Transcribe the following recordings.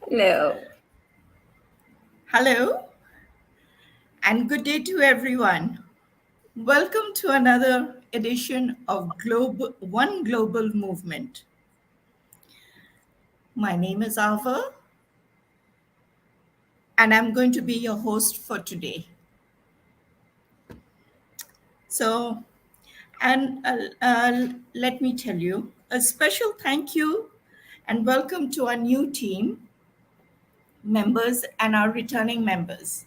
Hello. Hello, and good day to everyone. Welcome to another edition of One Global Movement. My name is Ava, and I'm going to be your host for today. So, let me tell you a special thank you and welcome to our new team members and our returning members.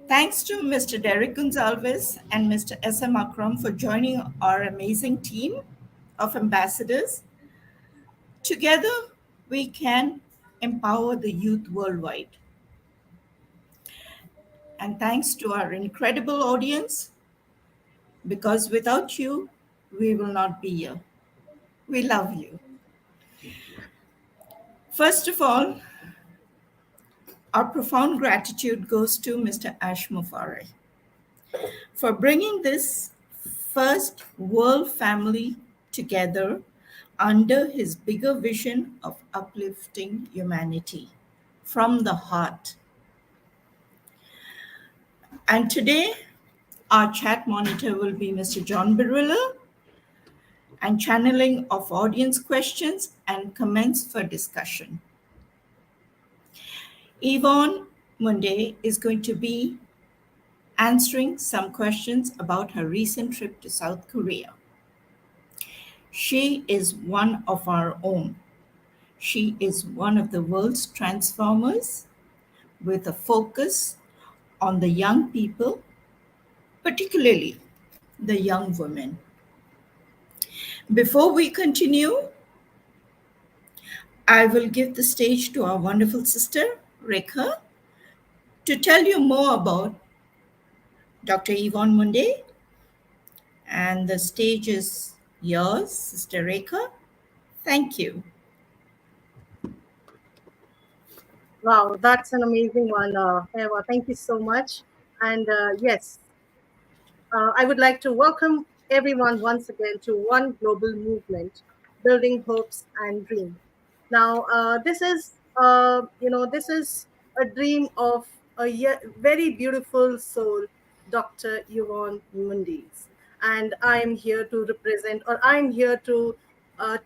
Thanks to Mr. Derek Gonzalez and Mr. S.M. Akram for joining our amazing team of ambassadors. Together, we can empower the youth worldwide. And thanks to our incredible audience, because without you, we will not be here. We love you. First of all, our profound gratitude goes to Mr. Ash Mufare for bringing this first world family together under his bigger vision of uplifting humanity from the heart. And today, our chat monitor will be Mr. John Barilla, and channeling of audience questions and comments for discussion. Yvonne Mundih is going to be answering some questions about her recent trip to South Korea. She is one of our own. She is one of the world's transformers with a focus on the young people, particularly the young women. Before we continue, I will give the stage to our wonderful sister, Rekha, to tell you more about Dr. Yvonne Mundih. And the stage is yours, Sister Rekha. Thank you. Wow, that's an amazing one, Eva. Thank you so much. And yes, I would like to welcome everyone once again to One Global Movement, Building Hopes and Dreams. Now, this is a dream of very beautiful soul, Dr. Yvonne Mundih. And I'm here to represent, or I'm here to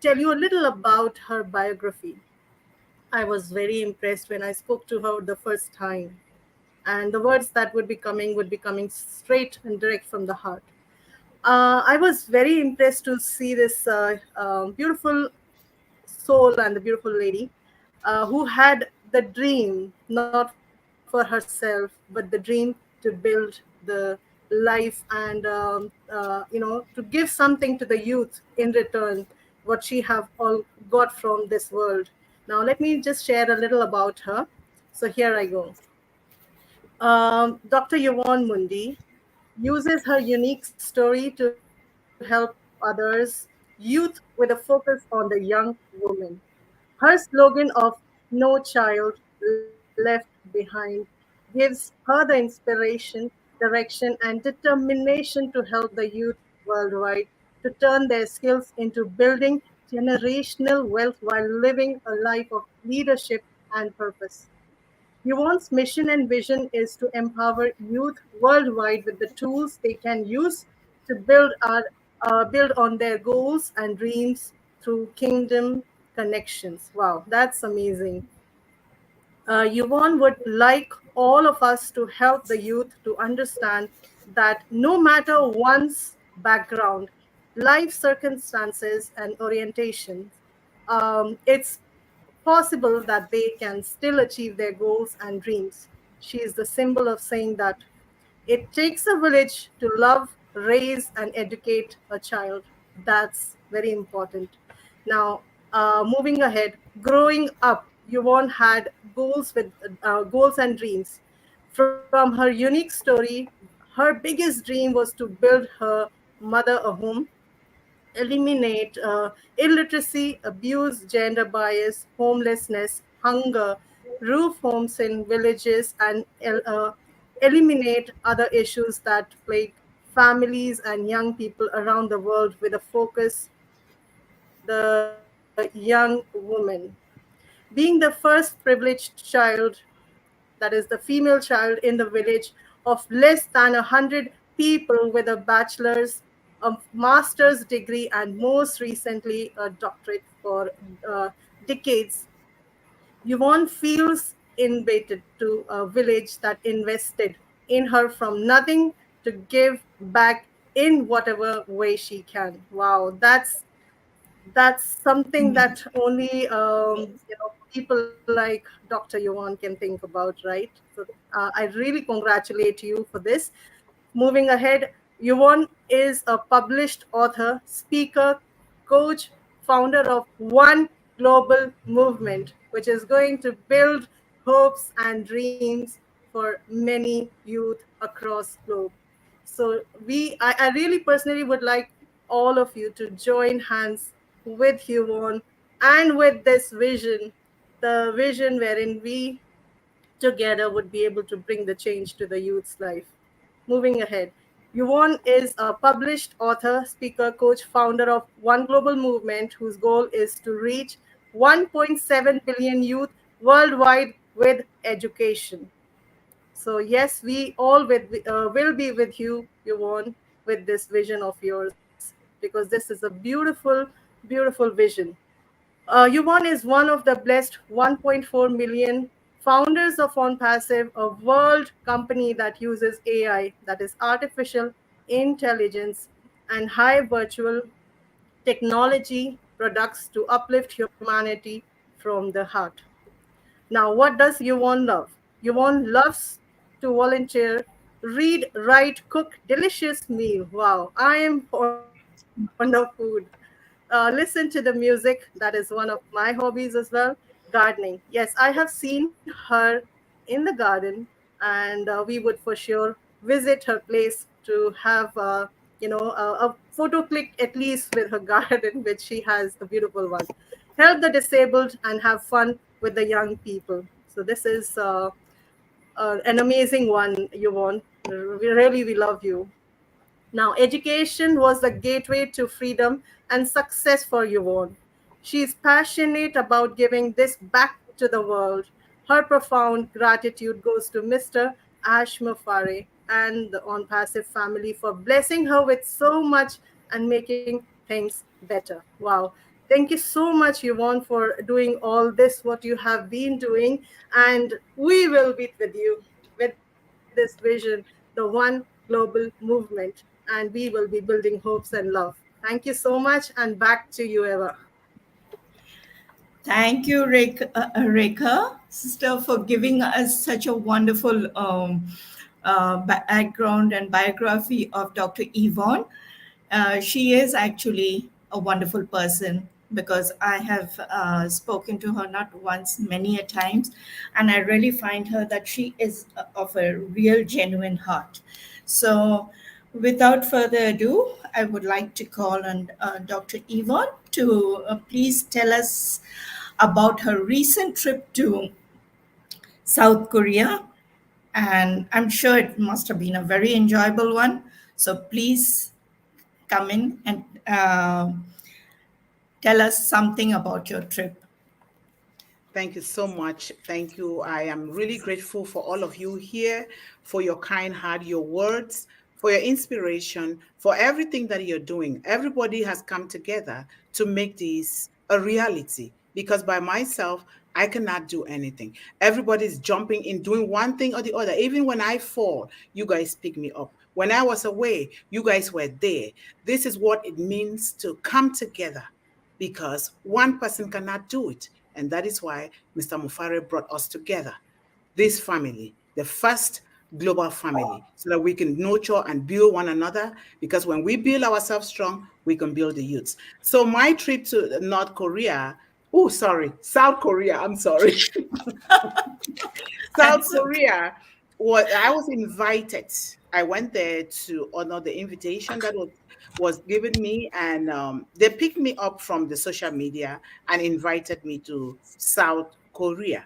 tell you a little about her biography. I was very impressed when I spoke to her the first time. And the words that would be coming straight and direct from the heart. I was very impressed to see this beautiful soul and the beautiful lady who had the dream, not for herself, but the dream to build the life and to give something to the youth in return what she have all got from this world. Now let me just share a little about her. So here I go. Dr. Yvonne Mundih uses her unique story to help others, youth, with a focus on the young woman. Her slogan of "No child left behind" gives her the inspiration, direction, and determination to help the youth worldwide to turn their skills into building generational wealth while living a life of leadership and purpose. Yuvan's mission and vision is to empower youth worldwide with the tools they can use to build on their goals and dreams through kingdom connections. Wow, that's amazing. Yvonne would like all of us to help the youth to understand that no matter one's background, life circumstances, and orientation, it's possible that they can still achieve their goals and dreams. She is the symbol of saying that it takes a village to love, raise, and educate a child. That's very important. Now, moving ahead, growing up, Yvonne had goals and dreams. From her unique story, her biggest dream was to build her mother a home, eliminate illiteracy, abuse, gender bias, homelessness, hunger, roof homes in villages, and eliminate other issues that plague families and young people around the world with a focus the young woman. being the first privileged child, that is the female child in the village, of less than 100 people with a bachelor's, a master's degree, and most recently a doctorate for uh, decades. Yvonne feels indebted to a village that invested in her from nothing to give back in whatever way she can. Wow, that's something that only people like Dr. Yvonne can think about, right? So I really congratulate you for this. Moving ahead, Yvonne is a published author, speaker, coach, founder of One Global Movement, which is going to build hopes and dreams for many youth across globe. So I really personally would like all of you to join hands with Yvonne and with this vision, the vision wherein we together would be able to bring the change to the youth's life. Moving ahead, Yvonne is a published author, speaker, coach, founder of One Global Movement, whose goal is to reach 1.7 billion youth worldwide with education. So yes, we all will be with you, Yvonne, with this vision of yours, because this is a beautiful, beautiful vision. Yvonne is one of the blessed 1.4 million founders of On Passive, a world company that uses AI, that is artificial intelligence, and high virtual technology products to uplift humanity from the heart. Now, what does Yvonne love? Yvonne loves to volunteer, read, write, cook delicious meal. Wow, I am fond of food. Listen to the music. That is one of my hobbies as well. Gardening. Yes, I have seen her in the garden, and we would for sure visit her place to have, a photo click at least with her garden, which she has the beautiful one. Help the disabled and have fun with the young people. So this is an amazing one, Yvonne. We love you. Now, education was the gateway to freedom and success for Yvonne. She is passionate about giving this back to the world. Her profound gratitude goes to Mr. Ash Mafare and the On Passive family for blessing her with so much and making things better. Wow. Thank you so much, Yvonne, for doing all this, what you have been doing. And we will be with you with this vision, the One Global Movement. And we will be building hopes and love. Thank you so much. And back to you, Eva. Thank you, Rekha, sister, for giving us such a wonderful background and biography of Dr. Yvonne. She is actually a wonderful person because I have spoken to her not once, many a times, and I really find her that she is of a real, genuine heart. So, without further ado, I would like to call on Dr. Yvonne to please tell us about her recent trip to South Korea. And I'm sure it must have been a very enjoyable one. So please come in and tell us something about your trip. Thank you so much. Thank you. I am really grateful for all of you here, for your kind heart, your words, for your inspiration, for everything that you're doing. Everybody has come together to make this a reality because by myself, I cannot do anything. Everybody's jumping in, doing one thing or the other. Even when I fall, you guys pick me up. When I was away, you guys were there. This is what it means to come together because one person cannot do it. And that is why Mr. Mufare brought us together, this family, the first global family, so that we can nurture and build one another. Because when we build ourselves strong, we can build the youths. So my trip to North Korea, oh, sorry, South Korea, I'm sorry. South That's okay. Korea, what I was invited. I went there to honor the invitation that was given me, and they picked me up from the social media and invited me to South Korea,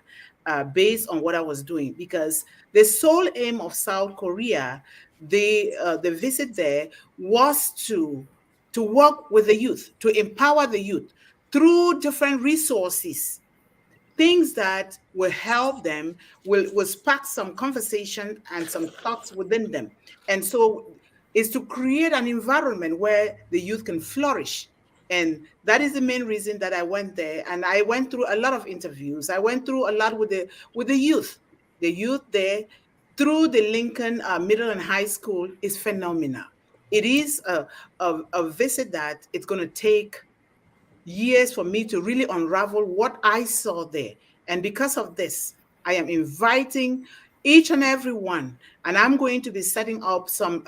based on what I was doing. Because the sole aim of South Korea, the visit there was to work with the youth, to empower the youth through different resources things that will help them, will spark some conversation and some thoughts within them. And so is to create an environment where the youth can flourish. And that is the main reason that I went there. And I went through a lot of interviews. I went through a lot with the youth. The youth there through the Lincoln Middle and High School is phenomenal. It is a visit that it's going to take years for me to really unravel what I saw there. And because of this, I am inviting each and every one, and I'm going to be setting up some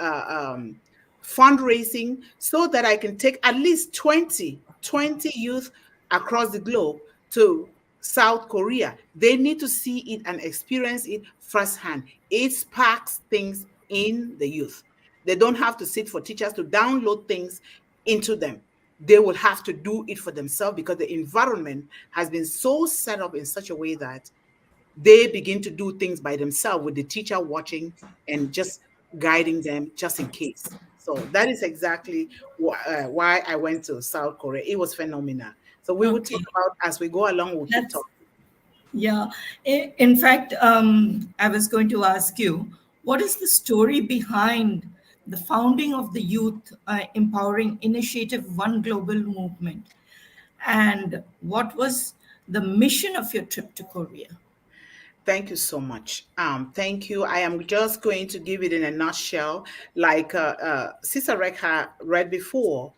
fundraising so that I can take at least 20 youth across the globe to South Korea. They need to see it and experience it firsthand. It sparks things in the youth. They don't have to sit for teachers to download things into them. They will have to do it for themselves because the environment has been so set up in such a way that they begin to do things by themselves with the teacher watching and just guiding them just in case. So that is exactly why I went to South Korea. It was phenomenal. So we will talk Okay. about as we go along. We'll keep That's talking. Yeah. In fact, I was going to ask you, what is the story behind the founding of the Youth Empowering Initiative One Global Movement? And what was the mission of your trip to Korea? Thank you so much. Thank you. I am just going to give it in a nutshell, like Sister Rekha read before.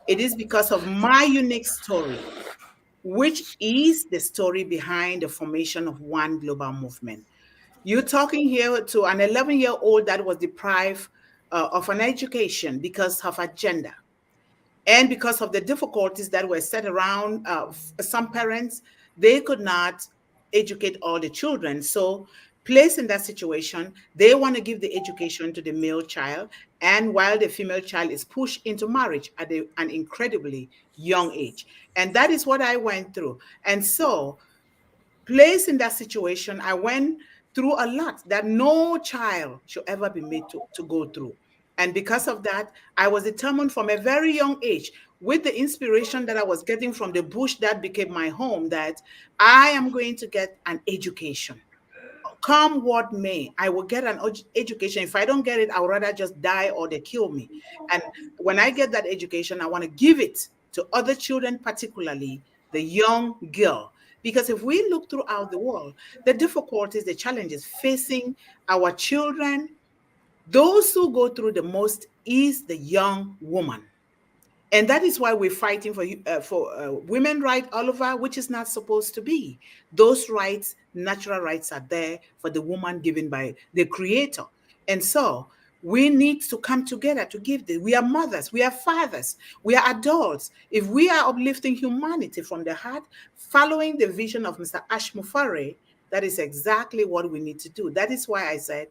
It is because of my unique story, which is the story behind the formation of One Global Movement. You're talking here to an 11-year-old that was deprived of an education because of her gender and because of the difficulties that were set around. Some parents, they could not educate all the children. So placed in that situation, they want to give the education to the male child, and while the female child is pushed into marriage at an incredibly young age. And that is what I went through. And so placed in that situation, I went through a lot that no child should ever be made to go through. And because of that, I was determined from a very young age, with the inspiration that I was getting from the bush that became my home, that I am going to get an education. Come what may, I will get an education. If I don't get it, I would rather just die or they kill me. And when I get that education, I want to give it to other children, particularly the young girl. Because if we look throughout the world, the difficulties, the challenges facing our children, those who go through the most is the young woman. And that is why we're fighting for women rights all over, which is not supposed to be. Those rights, natural rights, are there for the woman given by the Creator. And so we need to come together to give this. We are mothers, we are fathers, we are adults. If we are uplifting humanity from the heart, following the vision of Mr. Ashmufare, that is exactly what we need to do. That is why I said,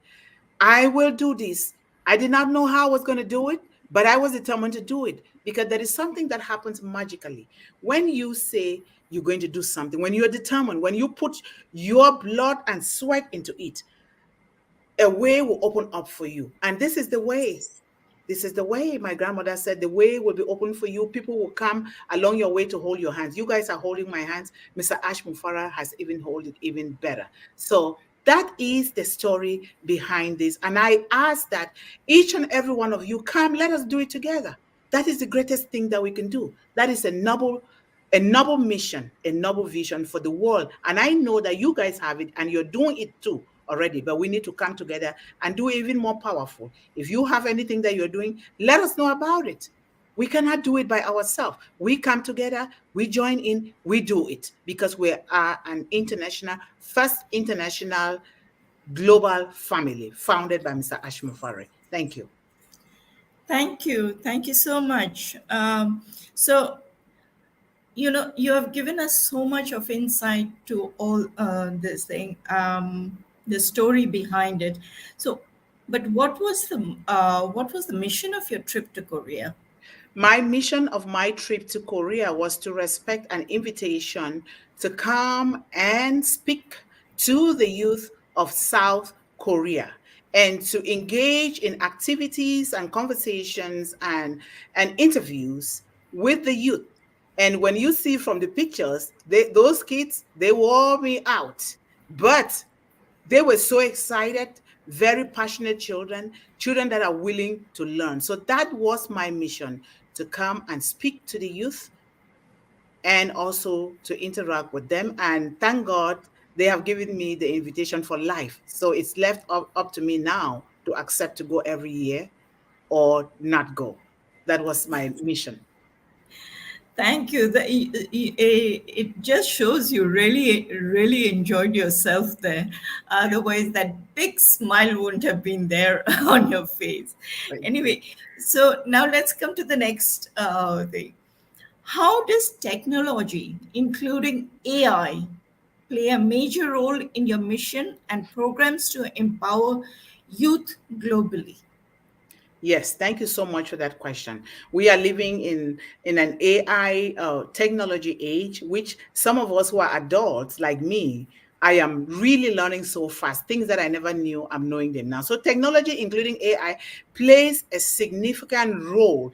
I will do this. I did not know how I was going to do it, but I was determined to do it because there is something that happens magically. When you say you're going to do something, when you're determined, when you put your blood and sweat into it, a way will open up for you. And this is the way. This is the way. My grandmother said the way will be open for you. People will come along your way to hold your hands. You guys are holding my hands. Mr. Ash Mufara has even held it even better. So that is the story behind this. And I ask that each and every one of you come, let us do it together. That is the greatest thing that we can do. That is a noble mission, a noble vision for the world. And I know that you guys have it and you're doing it too already, but we need to come together and do even more powerful. If you have anything that you're doing, let us know about it. We cannot do it by ourselves. We come together, we join in, we do it because we are an first international global family founded by Mr. Ashmufare. Thank you. Thank you. Thank you so much. So, you have given us so much of insight to all this thing, the story behind it. So, but what was the mission of your trip to Korea? My mission of my trip to Korea was to respect an invitation to come and speak to the youth of South Korea and to engage in activities and conversations and interviews with the youth. And when you see from the pictures, those kids, they wore me out. But they were so excited, very passionate children, children that are willing to learn. So that was my mission, to come and speak to the youth and also to interact with them. And thank God they have given me the invitation for life. So it's left up to me now to accept to go every year or not go. That was my mission. Thank you. It just shows you really, really enjoyed yourself there. Otherwise, that big smile wouldn't have been there on your face. Thank you. Anyway, so now let's come to the next thing. How does technology, including AI, play a major role in your mission and programs to empower youth globally? Yes, thank you so much for that question. We are living in an AI technology age, which some of us who are adults like me, I am really learning so fast. Things that I never knew, I'm knowing them now. So technology, including AI, plays a significant role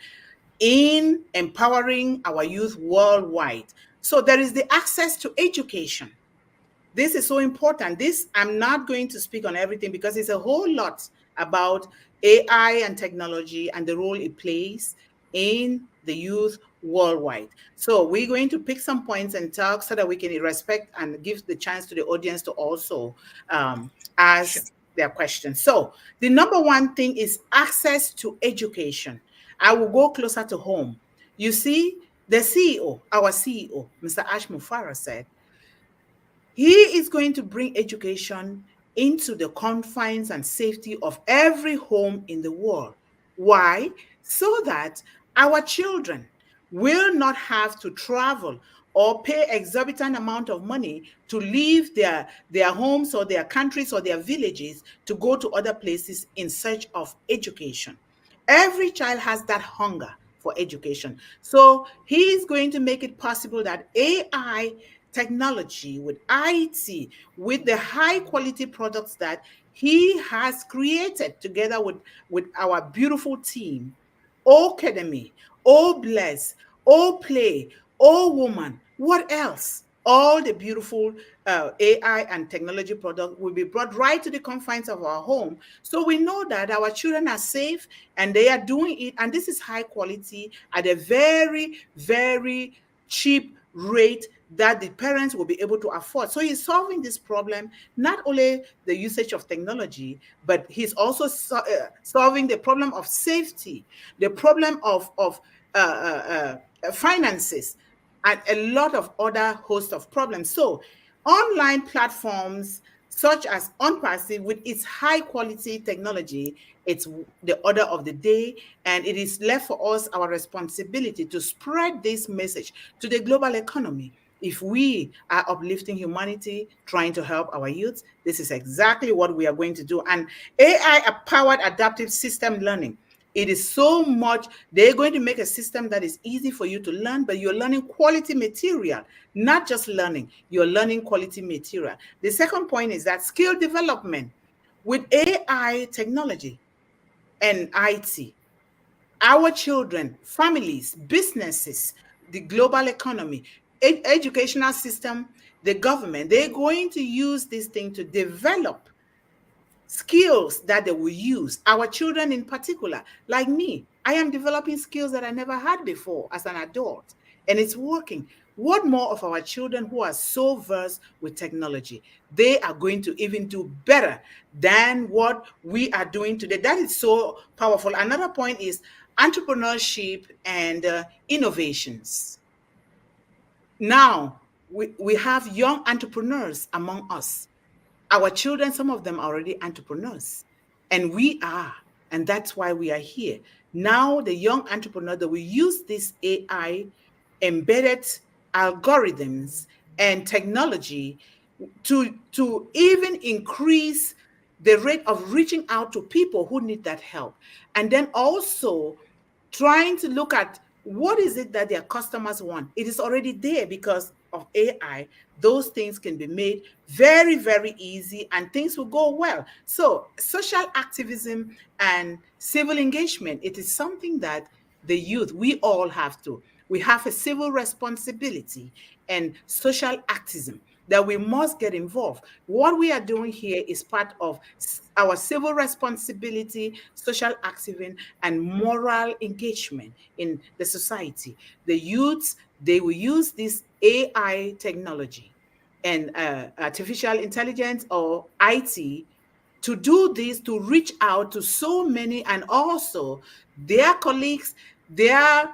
in empowering our youth worldwide. So there is the access to education. This is so important. This, I'm not going to speak on everything because it's a whole lot about AI and technology and the role it plays in the youth worldwide. So we're going to pick some points and talk so that we can respect and give the chance to the audience to also Sure. ask their questions. So the number one thing is access to education. I will go closer to home. You see, the CEO, our CEO, Mr. Ash Mufarah, said, he is going to bring education into the confines and safety of every home in the world. Why? So that our children will not have to travel or pay exorbitant amount of money to leave their homes or their countries or their villages to go to other places in search of education. Every child has that hunger for education. So he is going to make it possible that AI technology, with IT, with the high quality products that he has created together with our beautiful team, Academy, Oh Bless, Oh Play, Oh Woman, what else? All the beautiful AI and technology products will be brought right to the confines of our home. So we know that our children are safe and they are doing it. And this is high quality at a very, very cheap rate that the parents will be able to afford. So he's solving this problem, not only the usage of technology, but he's also solving the problem of safety, the problem of finances, and a lot of other host of problems. So online platforms such as Unpassive, with its high quality technology, it's the order of the day, and it is left for us our responsibility to spread this message to the global economy. If we are uplifting humanity, trying to help our youth, this is exactly what we are going to do. And AI powered adaptive system learning, it is so much, they're going to make a system that is easy for you to learn, but you're learning quality material, not just learning, you're learning quality material. The second point is that skill development with AI technology and IT, our children, families, businesses, the global economy, educational system, the government, they're going to use this thing to develop skills that they will use. Our children in particular, like me, I am developing skills that I never had before as an adult, and it's working. What more of our children who are so versed with technology? They are going to even do better than what we are doing today. That is so powerful. Another point is entrepreneurship and innovations. Now, we have young entrepreneurs among us. Our children, some of them are already entrepreneurs, and we are, and that's why we are here. Now, the young entrepreneur that will use this AI embedded algorithms and technology to even increase the rate of reaching out to people who need that help. And then also trying to look at what is it that their customers want. It is already there because of AI. Those things can be made very, very easy and things will go well. So social activism and civil engagement, it is something that the youth, we all have to. We have a civil responsibility and social activism that we must get involved. What we are doing here is part of our civil responsibility, social activism, and moral engagement in the society. The youths, they will use this AI technology and artificial intelligence or IT to do this, to reach out to so many, and also their colleagues, their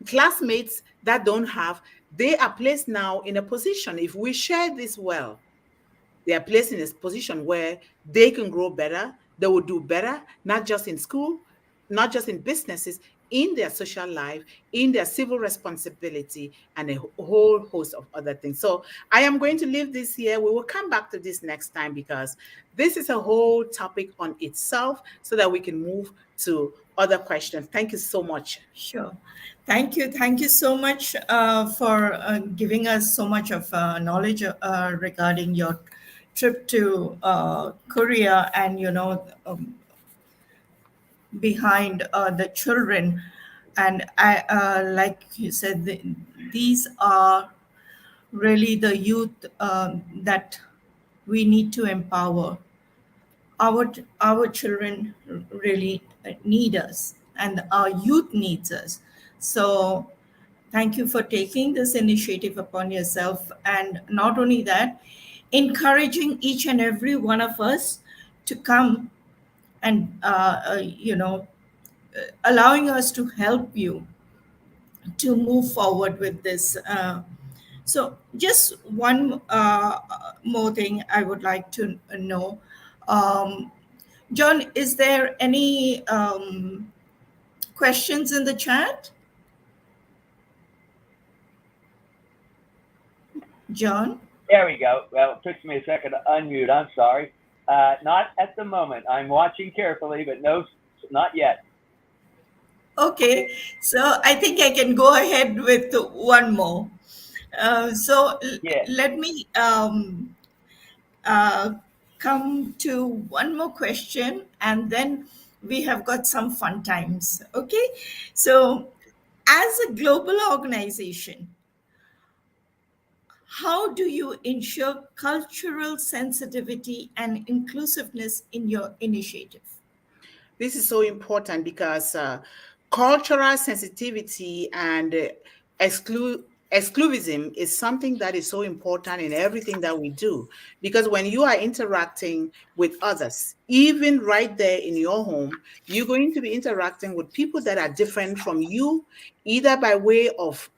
classmates that don't have, they are placed now in a position, if we share this well, they are placed in a position where they can grow better, they will do better, not just in school, not just in businesses, in their social life, in their civil responsibility, and a whole host of other things. So I am going to leave this here. We will come back to this next time because this is a whole topic on itself so that we can move to other questions. Thank you so much. Sure. Thank you. Thank you so much for giving us so much of knowledge regarding your trip to Korea and, behind the children. And I, like you said, these are really the youth that we need to empower. Our children really need us, and our youth needs us. So thank you for taking this initiative upon yourself, and not only that, encouraging each and every one of us to come and allowing us to help you to move forward with this. So just one more thing I would like to know. John, is there any questions in the chat? John? There we go. Well, it took me a second to unmute. I'm sorry. Not at the moment. I'm watching carefully, but no, not yet. Okay, so I think I can go ahead with one more. Let me come to one more question, and then we have got some fun times. Okay, so as a global organization, how do you ensure cultural sensitivity and inclusiveness in your initiative? This is so important because cultural sensitivity and exclusivism is something that is so important in everything that we do. Because when you are interacting with others, even right there in your home, you're going to be interacting with people that are different from you, either by way of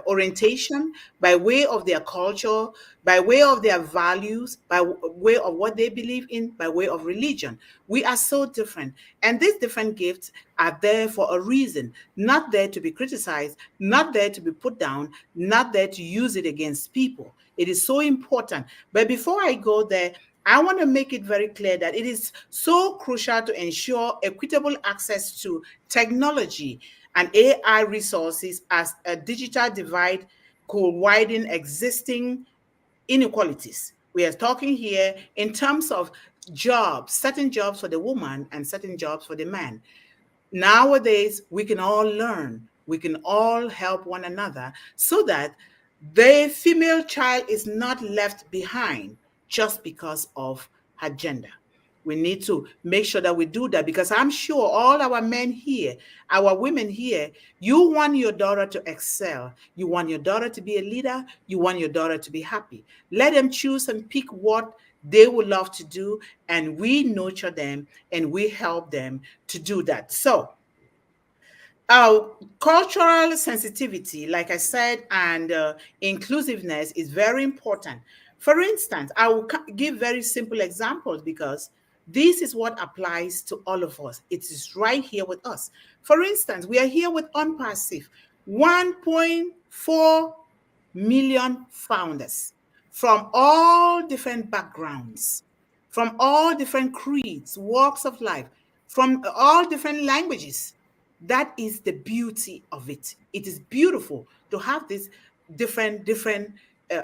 orientation, by way of their culture, by way of their values, by way of what they believe in, by way of religion. We are so different. And these different gifts are there for a reason, not there to be criticized, not there to be put down, not there to use it against people. It is so important. But before I go there, I want to make it very clear that it is so crucial to ensure equitable access to technology and AI resources as a digital divide could widen existing inequalities. We are talking here in terms of jobs, certain jobs for the woman and certain jobs for the man. Nowadays, we can all learn, we can all help one another so that the female child is not left behind just because of her gender. We need to make sure that we do that because I'm sure all our men here, our women here, you want your daughter to excel. You want your daughter to be a leader. You want your daughter to be happy. Let them choose and pick what they would love to do, and we nurture them and we help them to do that. So our cultural sensitivity, like I said, and inclusiveness is very important. For instance, I will give very simple examples because this is what applies to all of us. It is right here with us. For instance, we are here with Unpassive, 1.4 million founders from all different backgrounds, from all different creeds, walks of life, from all different languages. That is the beauty of it. It is beautiful to have these different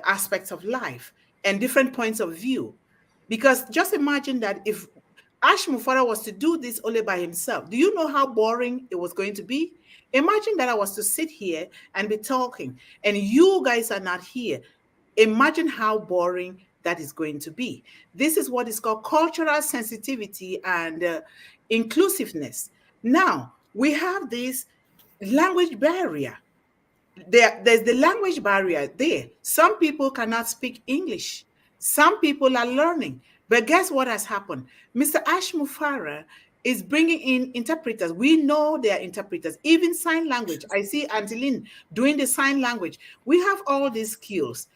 aspects of life and different points of view. Because just imagine that if Ash Mufara was to do this only by himself, do you know how boring it was going to be? Imagine that I was to sit here and be talking, and you guys are not here. Imagine how boring that is going to be. This is what is called cultural sensitivity and inclusiveness. Now, we have this language barrier. There's the language barrier there. Some people cannot speak English. Some people are learning. But guess what has happened? Mr. Ashmufara is bringing in interpreters. We know they are interpreters, even sign language. I see Auntie Lynn doing the sign language. We have all these skills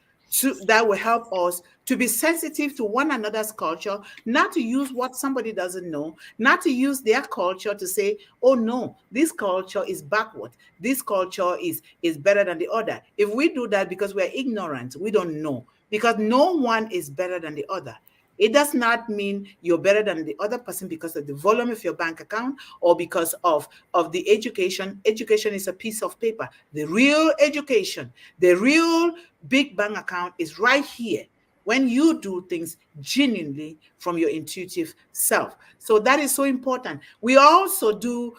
that will help us to be sensitive to one another's culture, not to use what somebody doesn't know, not to use their culture to say, oh no, this culture is backward. This culture is better than the other. If we do that because we're ignorant, we don't know, because no one is better than the other. It does not mean you're better than the other person because of the volume of your bank account or because of the education. Education is a piece of paper. The real education, the real big bank account is right here when you do things genuinely from your intuitive self. So that is so important. We also do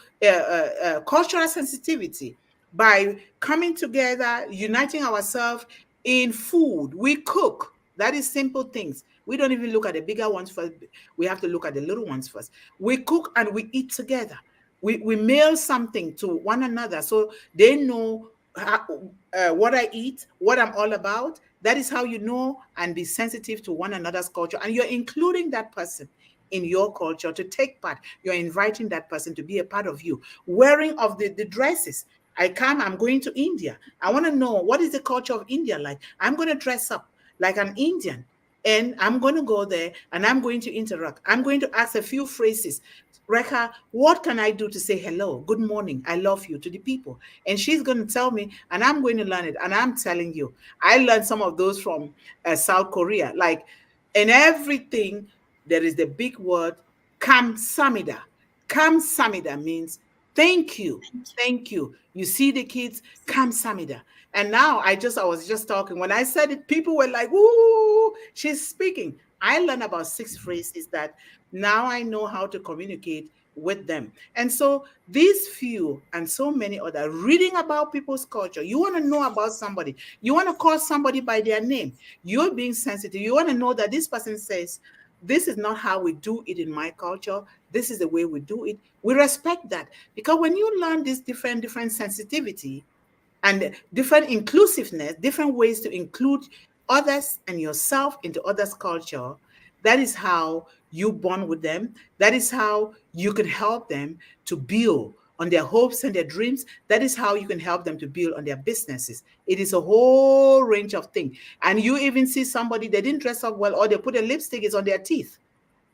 cultural sensitivity by coming together, uniting ourselves in food. We cook. That is simple things. We don't even look at the bigger ones first. We have to look at the little ones first. We cook and we eat together. We mail something to one another so they know what I eat, what I'm all about. That is how you know and be sensitive to one another's culture. And you're including that person in your culture to take part. You're inviting that person to be a part of you. Wearing of the dresses. I'm going to India. I want to know, what is the culture of India like? I'm going to dress up like an Indian. And I'm going to go there and I'm going to interact. I'm going to ask a few phrases. Rekha, what can I do to say hello, good morning, I love you to the people? And she's going to tell me, and I'm going to learn it. And I'm telling you, I learned some of those from South Korea. Like in everything, there is the big word, kamsamida. Kamsamida means thank you. Thank you. You see the kids, kamsamida. And now I was just talking. When I said it, people were like, "Ooh, she's speaking." I learned about 6 phrases that now I know how to communicate with them. And so these few and so many other, reading about people's culture. You want to know about somebody. You want to call somebody by their name. You're being sensitive. You want to know that this person says, this is not how we do it in my culture. This is the way we do it. We respect that, because when you learn this different sensitivity, and different inclusiveness, different ways to include others and yourself into others' culture, that is how you bond with them. That is how you can help them to build on their hopes and their dreams. That is how you can help them to build on their businesses. It is a whole range of things. And you even see somebody, they didn't dress up well, or they put a lipstick, it's on their teeth.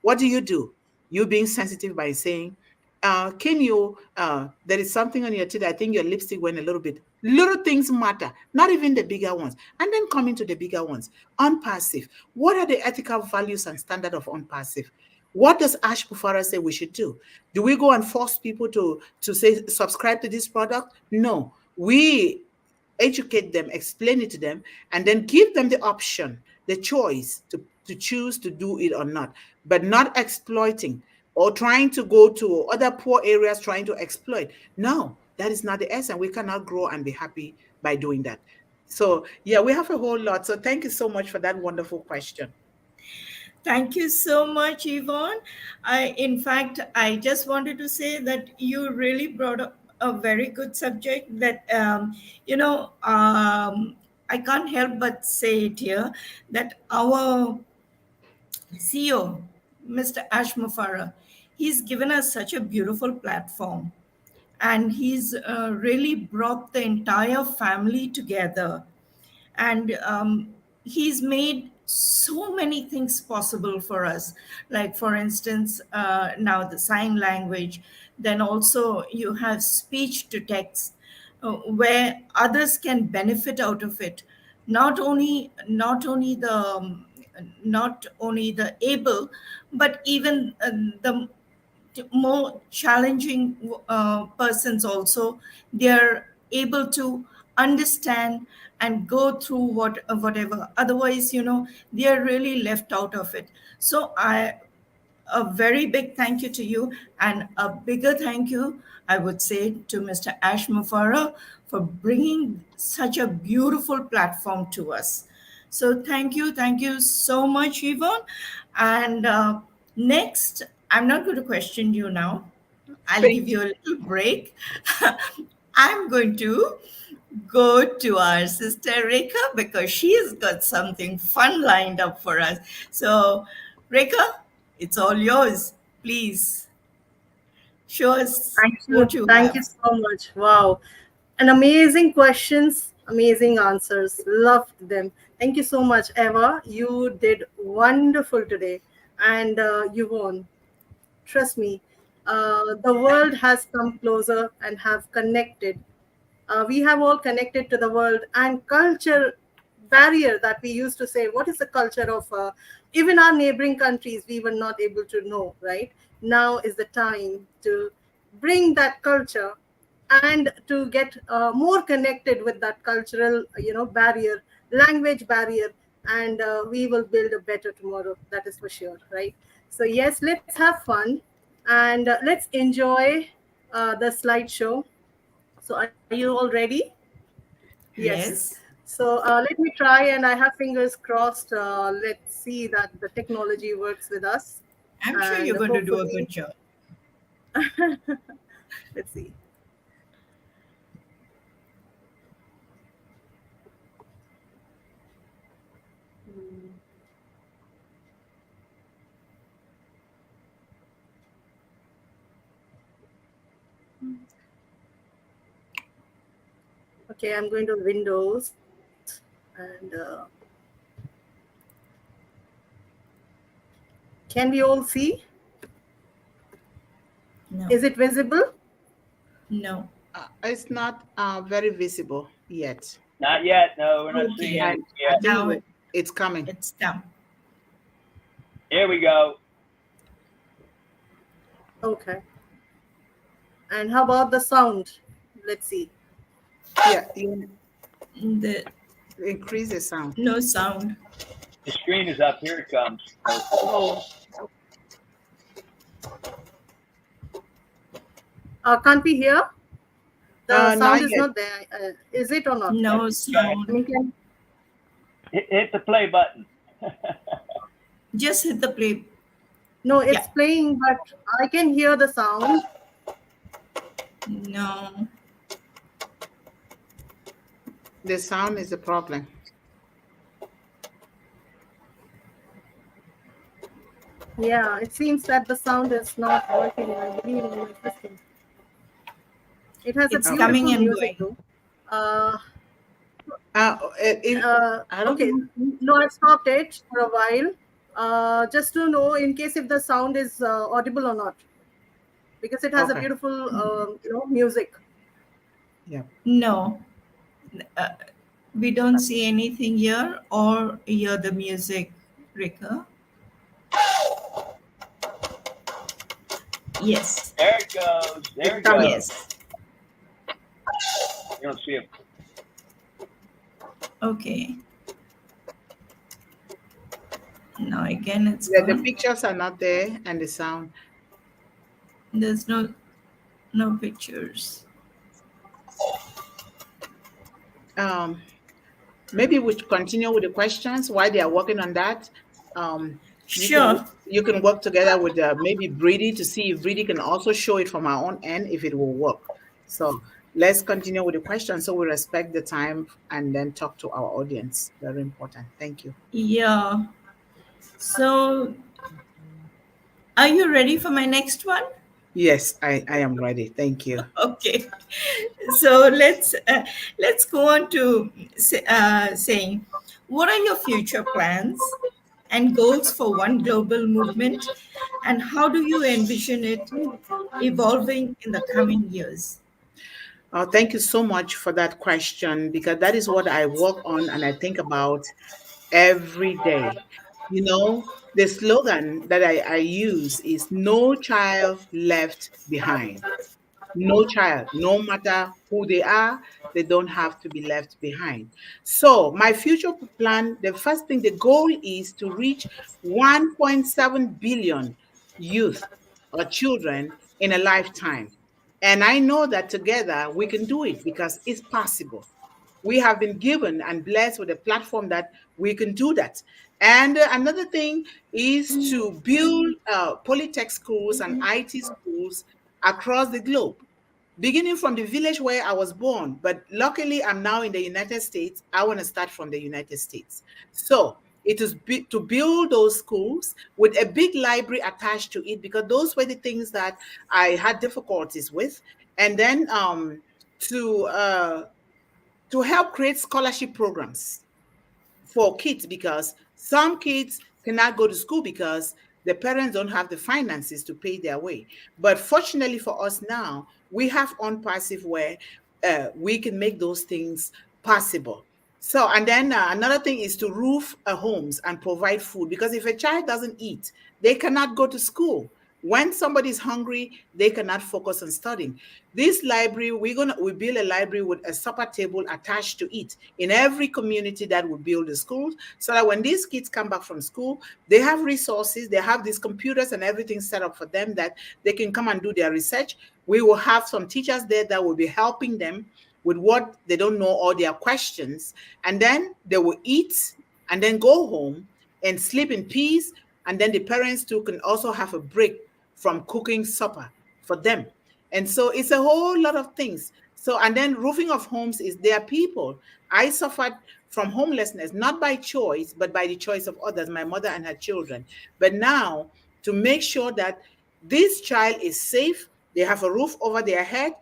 What do? You being sensitive by saying, can you, there is something on your teeth, I think your lipstick went a little bit. Little things matter, not even the bigger ones. And then coming to the bigger ones, unpassive. What are the ethical values and standard of unpassive? What does Ash Bufara say we should do? Do we go and force people to say, subscribe to this product? No, we educate them, explain it to them, and then give them the option, the choice to choose to do it or not, but not exploiting or trying to go to other poor areas trying to exploit. No, that is not the essence. We cannot grow and be happy by doing that. So yeah, we have a whole lot. So thank you so much for that wonderful question. Thank you so much, Yvonne. In fact, I just wanted to say that you really brought up a very good subject that, I can't help but say it here, that our CEO, Mr. Ash Mufara, he's given us such a beautiful platform, and he's really brought the entire family together, and he's made so many things possible for us, like for instance, now the sign language. Then also you have speech to text, where others can benefit out of it, not only the able, but even the more challenging persons also, they're able to understand and go through whatever. Otherwise, they're really left out of it. So a very big thank you to you, and a bigger thank you, I would say, to Mr. Ash Mufara for bringing such a beautiful platform to us. So thank you so much, Yvonne. And next, I'm not going to question you now. I'll give Thank you. you a little break. I'm going to go to our sister Rekha because she has got something fun lined up for us. So, Rekha, it's all yours. Please show us what you Thank you have. so much. Wow. And amazing questions, amazing answers. Loved them. Thank you so much, Eva. You did wonderful today. And Yvonne, trust me, the world has come closer and have connected. We have all connected to the world, and culture barrier that we used to say, what is the culture of even our neighboring countries, we were not able to know, right? Now is the time to bring that culture and to get more connected with that cultural barrier, language barrier, and we will build a better tomorrow, that is for sure, right? So yes, let's have fun, and let's enjoy the slideshow. So are you all ready? Yes. Yes, So let me try, and I have fingers crossed. Let's see that the technology works with us, I'm sure and you're going to do a good hopefully, job. let's see. Okay, I'm going to Windows, and can we all see? No, Is it visible? no. It's not very visible yet. Not yet. No, we're not seeing Okay. I, it I yet. think Now it's coming. it's done. Here we go. Okay. And how about the sound? Let's see. Yeah, you The, increase the sound. no sound. The screen is up. Here it comes. Oh, can't we hear? The sound Not is yet. not there. Is it or not? No I sound. mean, Hit the play button. Just hit the play. no, Yeah. it's playing, but I can hear the sound. No. The sound is the problem. Yeah, it seems that the sound is not working, I believe, on my system. It has a It's Okay. coming beautiful and music, going. though. Uh, I don't okay, know. no, I stopped it for a while, just to know in case if the sound is audible or not, because it has a Okay. beautiful, music. Yeah. No. Uh, we don't see anything here or hear the music, Rekha. Yes. There it goes. There It's it coming. goes. Yes. You don't see it. Okay. Now again it's Yeah, the gone. pictures are not there and the sound. There's no pictures. Maybe we continue with the questions while they are working on that. Um, you can Sure. you can work together with maybe Briddy to see if Briddy can also show it from our own end if it will work. So let's continue with the questions so we respect the time and then talk to our audience. Very important. Thank you. Yeah. So are you ready for my next one? Yes, I am ready. Thank you. Okay. So let's go on to saying, what are your future plans and goals for One Global Movement, and how do you envision it evolving in the coming years? Thank you so much for that question because that is what I work on and I think about every day. The slogan that I use is no child left behind. No child, no matter who they are, they don't have to be left behind. So, my future plan, the first thing, the goal is to reach 1.7 billion youth or children in a lifetime. And I know that together we can do it because it's possible. We have been given and blessed with a platform that we can do that. And another thing is to build polytech schools and IT schools across the globe, beginning from the village where I was born. But luckily, I'm now in the United States. I want to start from the United States. So it is to build those schools with a big library attached to it, because those were the things that I had difficulties with. And then to uh, to help create scholarship programs for kids, because some kids cannot go to school because the parents don't have the finances to pay their way. But fortunately for us now, we have on passive where we can make those things possible. So, and then another thing is to roof homes and provide food, because if a child doesn't eat, they cannot go to school. When somebody is hungry, they cannot focus on studying. This library, we build a library with a supper table attached to it in every community that we build the schools, so that when these kids come back from school, they have resources, they have these computers and everything set up for them that they can come and do their research. We will have some teachers there that will be helping them with what they don't know or their questions. And then they will eat and then go home and sleep in peace. And then the parents too can also have a break from cooking supper for them. And so it's a whole lot of things. So, and then roofing of homes is there are people. I suffered from homelessness, not by choice, but by the choice of others, my mother and her children. But now, to make sure that this child is safe, they have a roof over their head,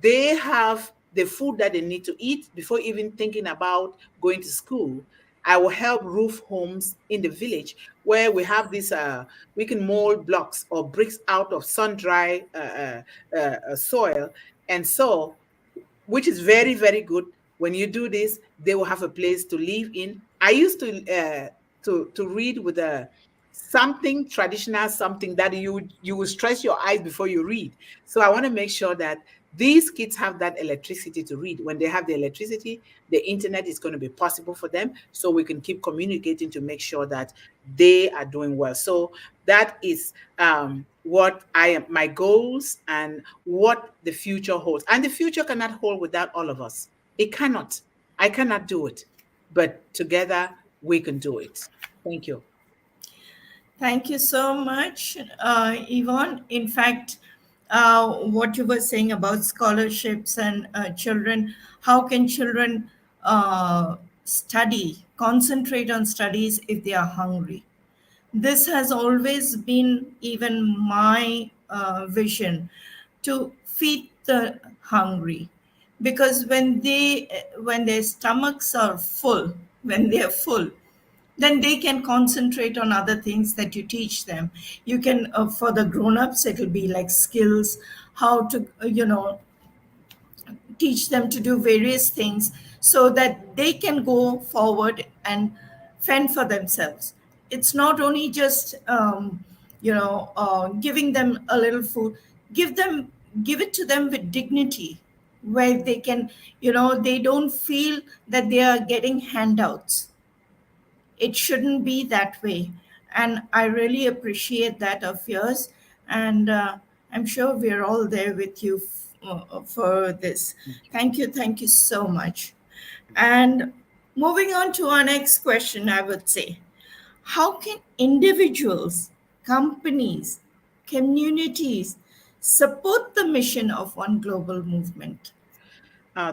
they have the food that they need to eat before even thinking about going to school. I will help roof homes in the village where we have this, we can mold blocks or bricks out of sun-dry soil. And so, which is very, very good. When you do this, they will have a place to live in. I used to read with a something traditional, something that you will stress your eyes before you read. So I want to make sure that these kids have that electricity to read. When they have the electricity, the internet is going to be possible for them, so we can keep communicating to make sure that they are doing well. So that is what I am, my goals, and what the future holds. And the future cannot hold without all of us. It cannot. I cannot do it, but together we can do it. Thank you. Thank you so much, Yvonne. In fact, what you were saying about scholarships and children, how can children study, concentrate on studies if they are hungry? This has always been even my vision, to feed the hungry, because when their stomachs are full, when they are full, then they can concentrate on other things that you teach them. You can, for the grown-ups, it'll be like skills, how to, teach them to do various things so that they can go forward and fend for themselves. It's not only just, giving them a little food. Give it to them with dignity, where they can, they don't feel that they are getting handouts. It shouldn't be that way. And I really appreciate that of yours. And I'm sure we're all there with you for this. Thank you so much. And moving on to our next question, I would say, how can individuals, companies, communities support the mission of One Global Movement?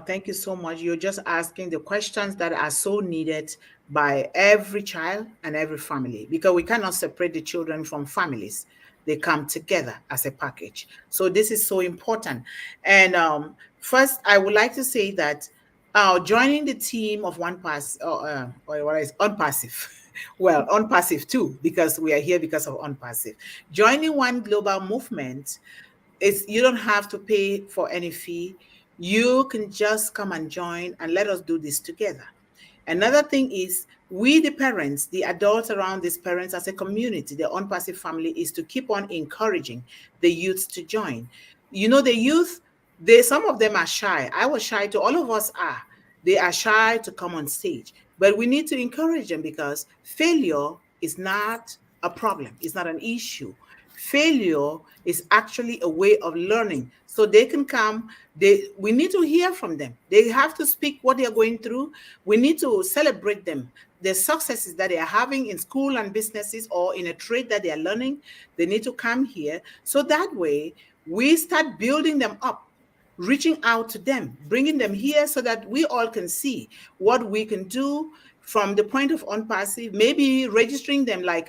Thank you so much. You're just asking the questions that are so needed by every child and every family, because we cannot separate the children from families. They come together as a package. So this is so important. And first, I would like to say that joining the team of One Pass, or what is Unpassive, well, Unpassive too, because we are here because of Unpassive. Joining One Global Movement is, you don't have to pay for any fee. You can just come and join and let us do this together. Another thing is, we, the parents, the adults around these parents as a community, the Unpassive family, is to keep on encouraging the youth to join. The youth, some of them are shy. I was shy too. All of us are. They are shy to come on stage. But we need to encourage them, because failure is not a problem. It's not an issue. failure is actually a way of learning. So they can come, we need to hear from them. They have to speak what they are going through. We need to celebrate them. The successes that they are having in school and businesses or in a trade that they are learning, they need to come here. So that way we start building them up, reaching out to them, bringing them here so that we all can see what we can do from the point of on-passive, maybe registering them like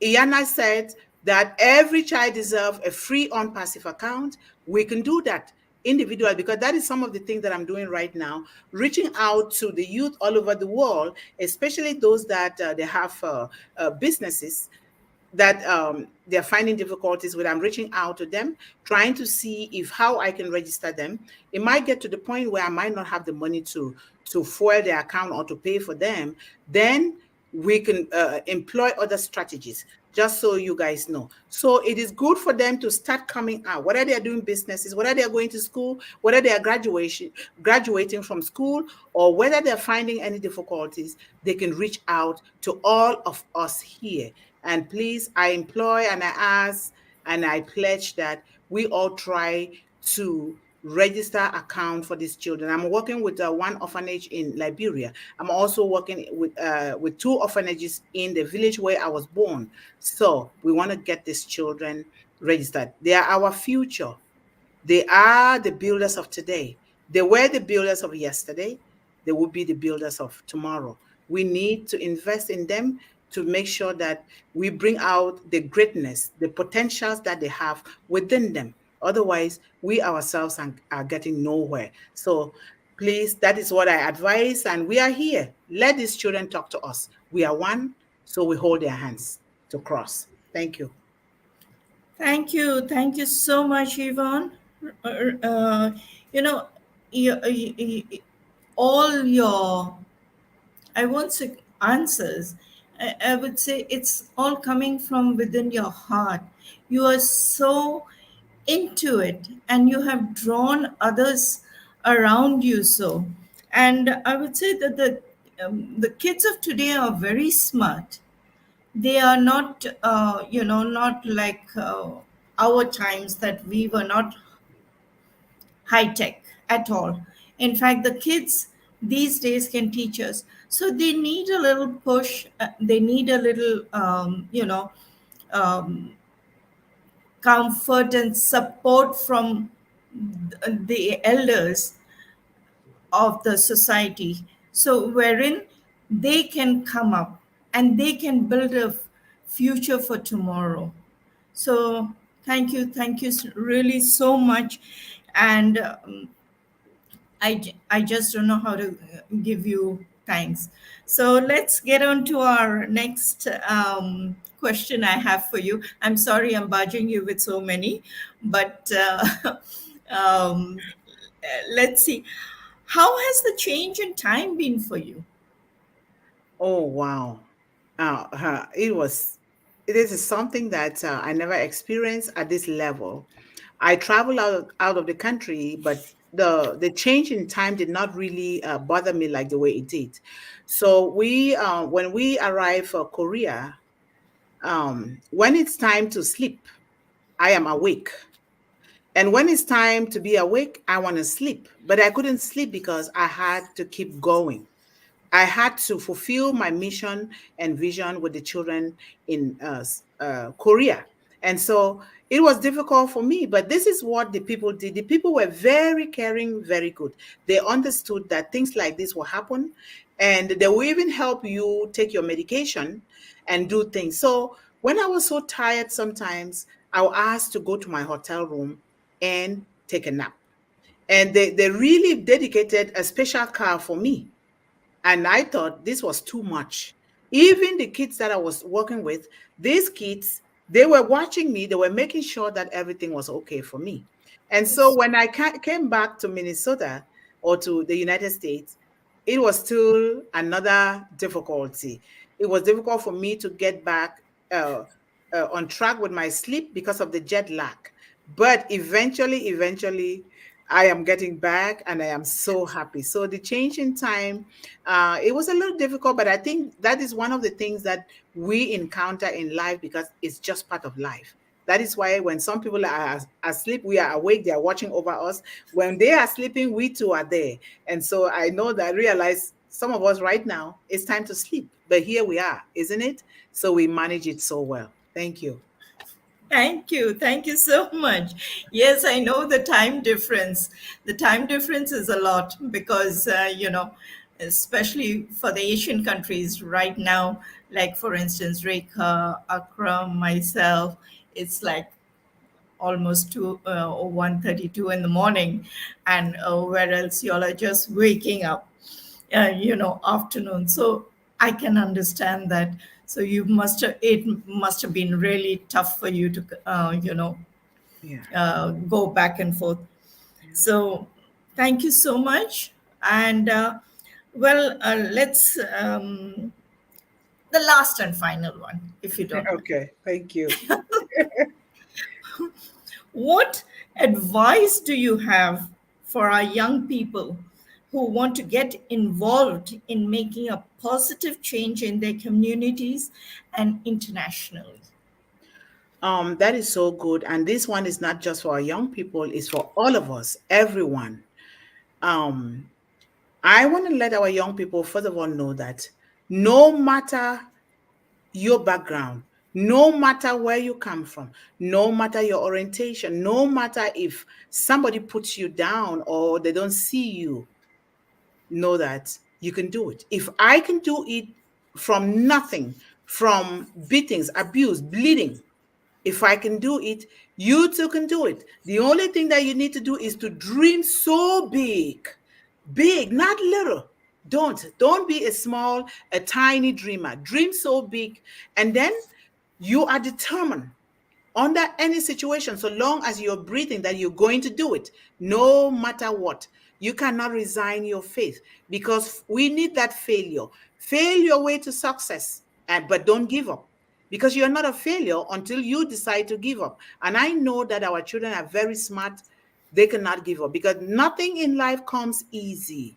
Iana said, that every child deserves a free on-passive account. We can do that individual, because that is some of the things that I'm doing right now, reaching out to the youth all over the world, especially those that they have businesses that they're finding difficulties with. I'm reaching out to them, trying to see if how I can register them. It might get to the point where I might not have the money to foil their account or to pay for them. Then we can employ other strategies, just so you guys know. So it is good for them to start coming out, whether they are doing businesses, whether they are going to school, whether they are graduating from school, or whether they're finding any difficulties, they can reach out to all of us here. And please, I employ and I ask and I pledge that we all try to register account for these children. I'm working with one orphanage in Liberia. I'm also working with two orphanages in the village where I was born. So we want to get these children registered. They are our future. They are the builders of today. They were the builders of yesterday. They will be the builders of tomorrow. We need to invest in them to make sure that we bring out the greatness, the potentials that they have within them. Otherwise, we ourselves are getting nowhere. So please, that is what I advise. And we are here. Let these children talk to us. We are one, so we hold their hands to cross. Thank you. Thank you. Thank you so much, Yvonne. You know, all your, I won't say answers, I would say it's all coming from within your heart. You are so into it and you have drawn others around you. So, and I would say that the kids of today are very smart. They are not, not like our times, that we were not high tech at all. In fact, the kids these days can teach us. So they need a little push. They need a little, um, comfort and support from the elders of the society. So wherein they can come up and they can build a future for tomorrow. So thank you really so much. And I just don't know how to give you thanks. So let's get on to our next question I have for you. I'm sorry I'm barging you with so many, but let's see. How has the change in time been for you? Oh, wow. It is something that I never experienced at this level. I traveled out of the country, but the change in time did not really bother me like the way it did. So when we arrived for Korea, when it's time to sleep, I am awake. And when it's time to be awake, I want to sleep. But I couldn't sleep because I had to keep going. I had to fulfill my mission and vision with the children in Korea. And so it was difficult for me, but this is what the people did. The people were very caring, very good. They understood that things like this will happen, and they will even help you take your medication and do things. So when I was so tired sometimes, I was asked to go to my hotel room and take a nap. And they really dedicated a special car for me. And I thought this was too much. Even the kids that I was working with, these kids, they were watching me. They were making sure that everything was okay for me. And so when I came back to Minnesota or to the United States, it was still another difficulty. It was difficult for me to get back on track with my sleep because of the jet lag. But eventually, I am getting back and I am so happy. So the change in time, it was a little difficult, but I think that is one of the things that we encounter in life because it's just part of life. That is why when some people are asleep, we are awake, they are watching over us. When they are sleeping, we too are there. And so I know that I realize some of us right now, it's time to sleep. But here we are, isn't it? So we manage it so well. Thank you. Thank you. Thank you so much. Yes, I know the time difference. The time difference is a lot because, especially for the Asian countries right now, like for instance, Rekha, Akram, myself, it's like almost 2 or 1:32 in the morning. And where else y'all are just waking up, afternoon. So I can understand that. So it must have been really tough for you to, go back and forth. So thank you so much. And let's, the last and final one, if you don't mind. Okay, thank you. What advice do you have for our young people who want to get involved in making a positive change in their communities and internationally? That is so good. And this one is not just for our young people, it's for all of us, everyone. I want to let our young people, first of all, know that no matter your background, no matter where you come from, no matter your orientation, no matter if somebody puts you down or they don't see you, know that you can do it. If I can do it from nothing, from beatings, abuse, bleeding, if I can do it, you too can do it. The only thing that you need to do is to dream so big, not little. Don't be a tiny dreamer. Dream so big, and then you are determined under any situation, so long as you're breathing, that you're going to do it, no matter what. You cannot resign your faith, because we need that failure. Fail your way to success, but don't give up, because you're not a failure until you decide to give up. And I know that our children are very smart. They cannot give up, because nothing in life comes easy.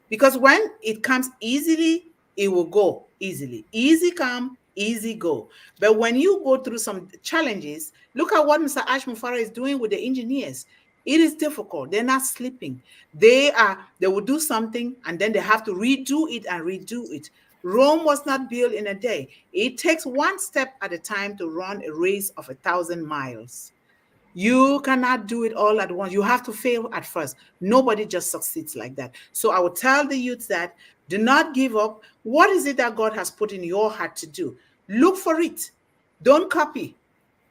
Because when it comes easily, it will go easily. Easy come, easy go. But when you go through some challenges, look at what Mr. Ashmufara is doing with the engineers. It is difficult. They're not sleeping. They will do something and then they have to redo it and redo it. Rome was not built in a day. It takes one step at a time to run a race of 1,000 miles. You cannot do it all at once. You have to fail at first. Nobody just succeeds like that. So I would tell the youth that do not give up. What is it that God has put in your heart to do? Look for it. Don't copy.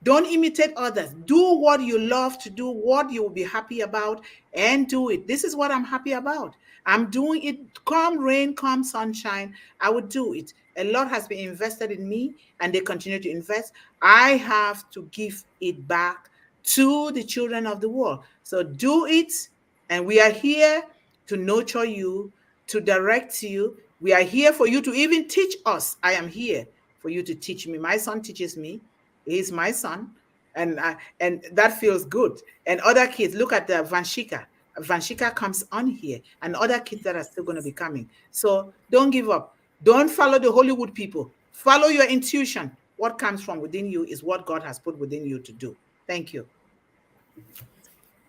Don't imitate others. Do what you love to do, what you will be happy about, and do it. This is what I'm happy about. I'm doing it. Come rain, come sunshine, I would do it. A lot has been invested in me, and they continue to invest. I have to give it back to the children of the world. So do it, and we are here to nurture you, to direct you. We are here for you to even teach us. I am here for you to teach me. My son teaches me. He's my son, and that feels good. And other kids, look at the Vanshika. Vanshika comes on here, and other kids that are still going to be coming. So don't give up. Don't follow the Hollywood people. Follow your intuition. What comes from within you is what God has put within you to do. Thank you.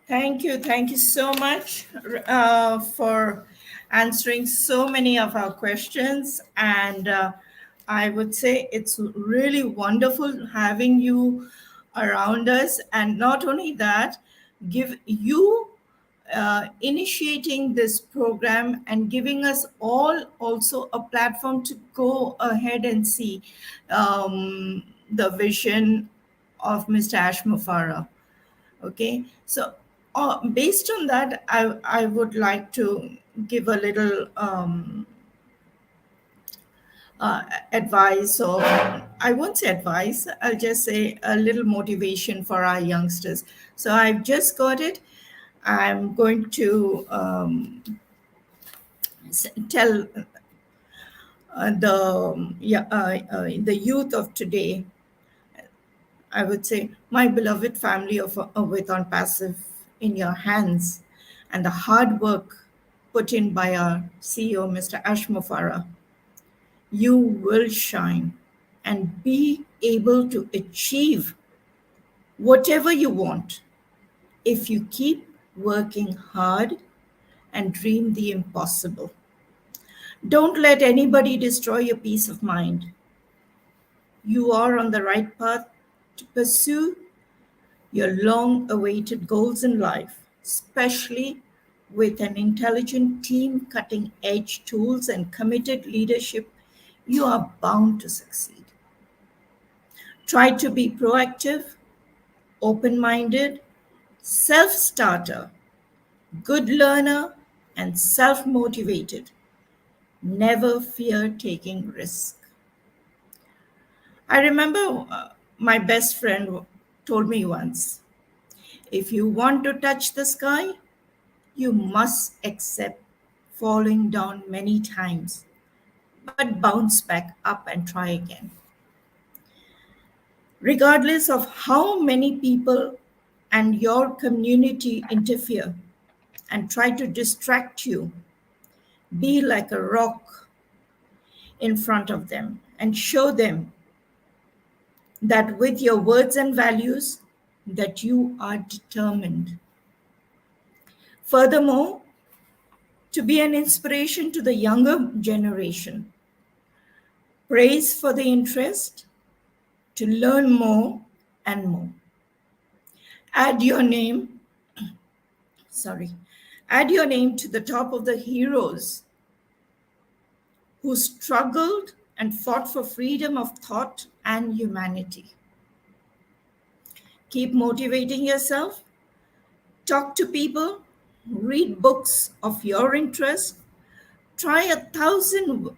Thank you. Thank you so much for answering so many of our questions. And I would say it's really wonderful having you around us. And not only that, give you initiating this program and giving us all also a platform to go ahead and see the vision of Mr. Ashmufara. Okay, so based on that, I would like to give a little advice, or I won't say advice, I'll just say a little motivation for our youngsters. So I've just got it. I'm going to tell the youth of today. I would say, my beloved family of with on passive in your hands, and the hard work put in by our CEO, Mr. Ashmufara, you will shine and be able to achieve whatever you want, if you keep working hard and dream the impossible. Don't let anybody destroy your peace of mind. You are on the right path to pursue your long-awaited goals in life, especially with an intelligent team, cutting-edge tools, and committed leadership. You are bound to succeed. Try to be proactive, open-minded, self-starter, good learner, and self-motivated. Never fear taking risks. I remember my best friend told me once, if you want to touch the sky, you must accept falling down many times, but bounce back up and try again. Regardless of how many people and your community interfere and try to distract you, be like a rock in front of them and show them that with your words and values that you are determined. Furthermore, to be an inspiration to the younger generation, praise for the interest to learn more and more. Add your name to the top of the heroes who struggled and fought for freedom of thought and humanity. Keep motivating yourself, talk to people, read books of your interest, try 1,000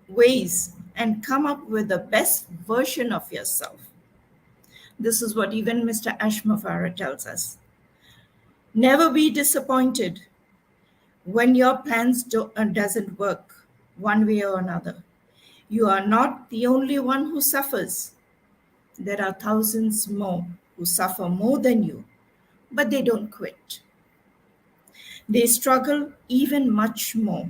ways and come up with the best version of yourself. This is what even Mr. Ashmafara tells us. Never be disappointed when your plans doesn't work one way or another. You are not the only one who suffers. There are thousands more who suffer more than you, but they don't quit. They struggle even much more.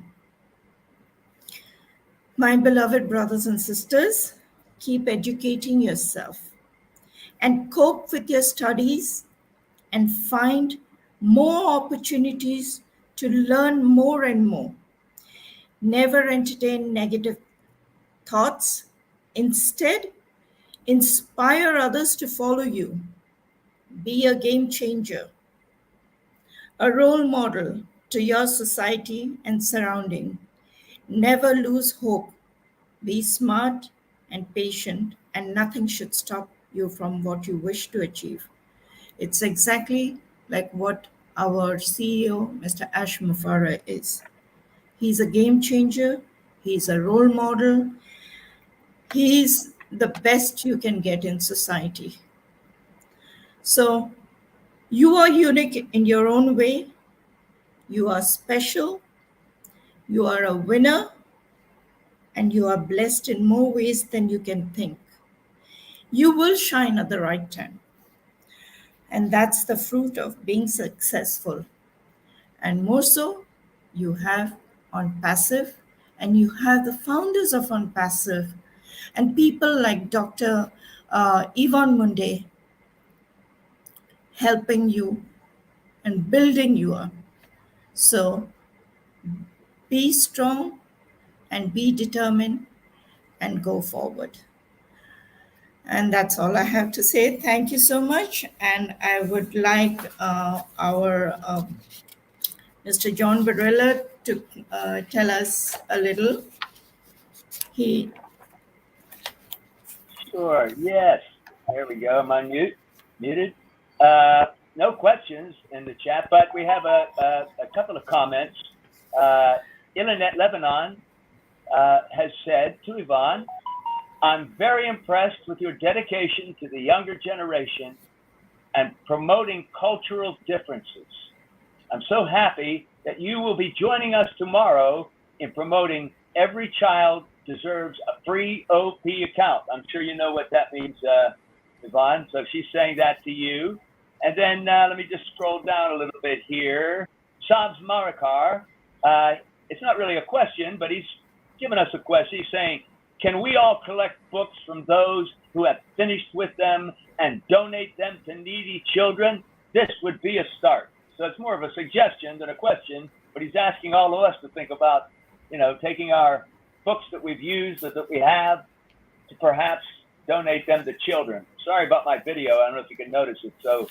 My beloved brothers and sisters, keep educating yourself and cope with your studies and find more opportunities to learn more and more. Never entertain negative thoughts. Instead, inspire others to follow you. Be a game changer, a role model to your society and surrounding. Never lose hope. Be smart and patient, and nothing should stop you from what you wish to achieve. It's exactly like what our CEO, Mr. Ash Mufara, is. He's a game changer. He's a role model. He's the best you can get in society. So you are unique in your own way. You are special. You are a winner. And you are blessed in more ways than you can think. You will shine at the right time. And that's the fruit of being successful. And more so, you have On Passive, and you have the founders of On Passive, and people like Dr. Yvonne Mundih helping you and building you up. So be strong and be determined and go forward. And that's all I have to say. Thank you so much. And I would like our Mr. John Barilla to tell us a little. Sure, yes. There we go. I'm muted. No questions in the chat, but we have a couple of comments. Ilanet Lebanon has said to Yvonne, I'm very impressed with your dedication to the younger generation and promoting cultural differences. I'm so happy that you will be joining us tomorrow in promoting Every Child Deserves a Free OP Account. I'm sure you know what that means, Yvonne. So she's saying that to you. And then let me just scroll down a little bit here. Sabs Marikar, it's not really a question, but he's given us a question. He's saying, can we all collect books from those who have finished with them and donate them to needy children, this would be a start. So it's more of a suggestion than a question, but he's asking all of us to think about, taking our books that we've used, that we have, to perhaps donate them to children. Sorry about my video. I don't know if you can notice it's so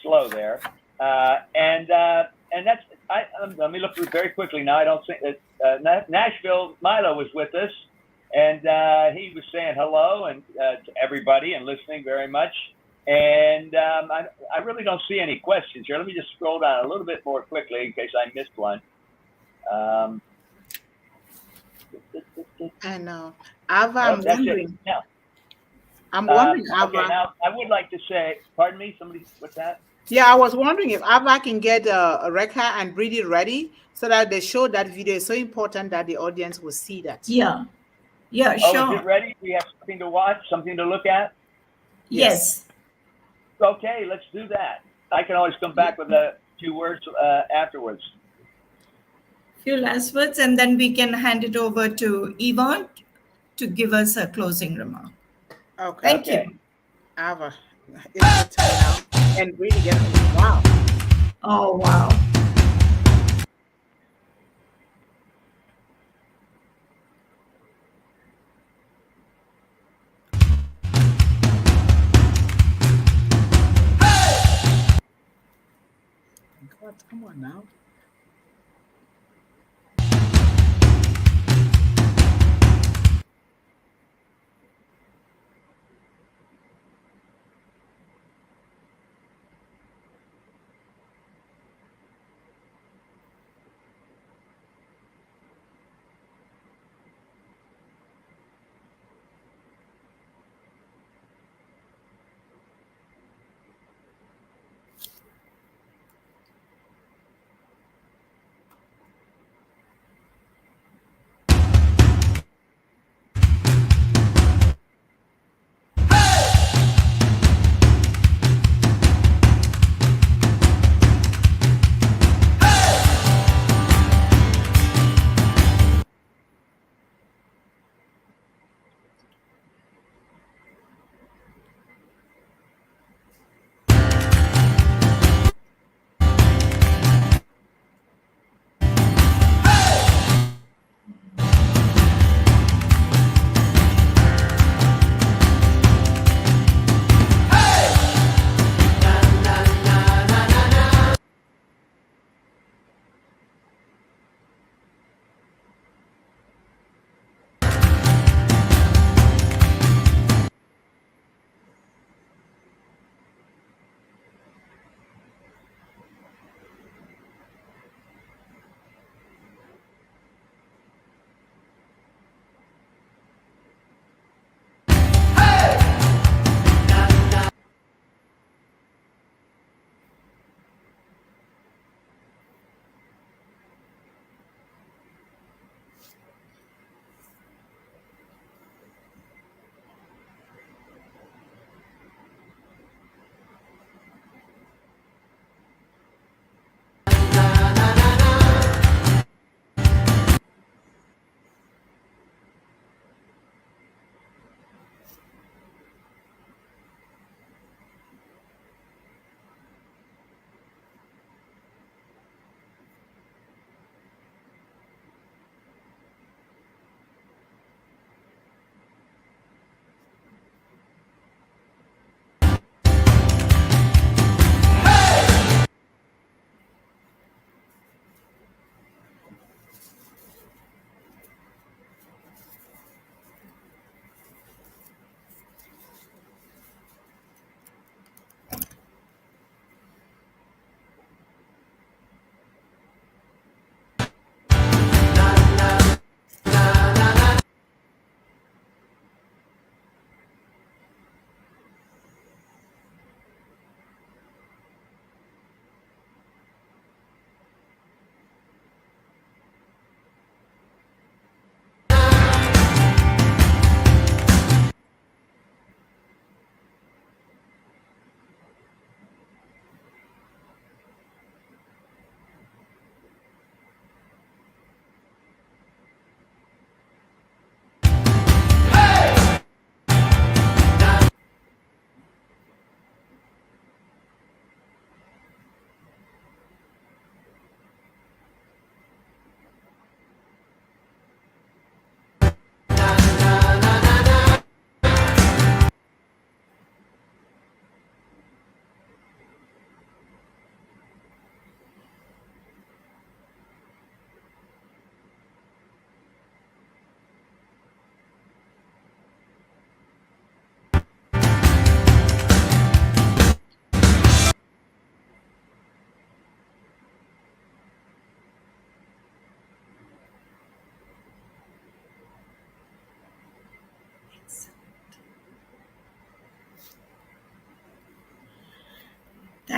slow there. And that's, let me look through very quickly now. I don't think that Nashville, Milo was with us, and he was saying hello and to everybody and listening very much. And I really don't see any questions here. Let me just scroll down a little bit more quickly in case I missed one. And Ava, I'm wondering. No. Ava. Okay, now I would like to say, pardon me, somebody, what's that? Yeah, I was wondering if Ava can get Rekha and Briddy ready so that they show that video. Is so important that the audience will see that. Yeah, Oh, sure. is it ready? We have something to watch, something to look at? Yes. Okay, let's do that. I can always come back with a few words afterwards. Few last words, and then we can hand it over to Yvonne to give us a closing remark. Okay. Thank you. Ava, it's your turn now. And Briddy, get it. Wow. Oh, wow. God, come on now.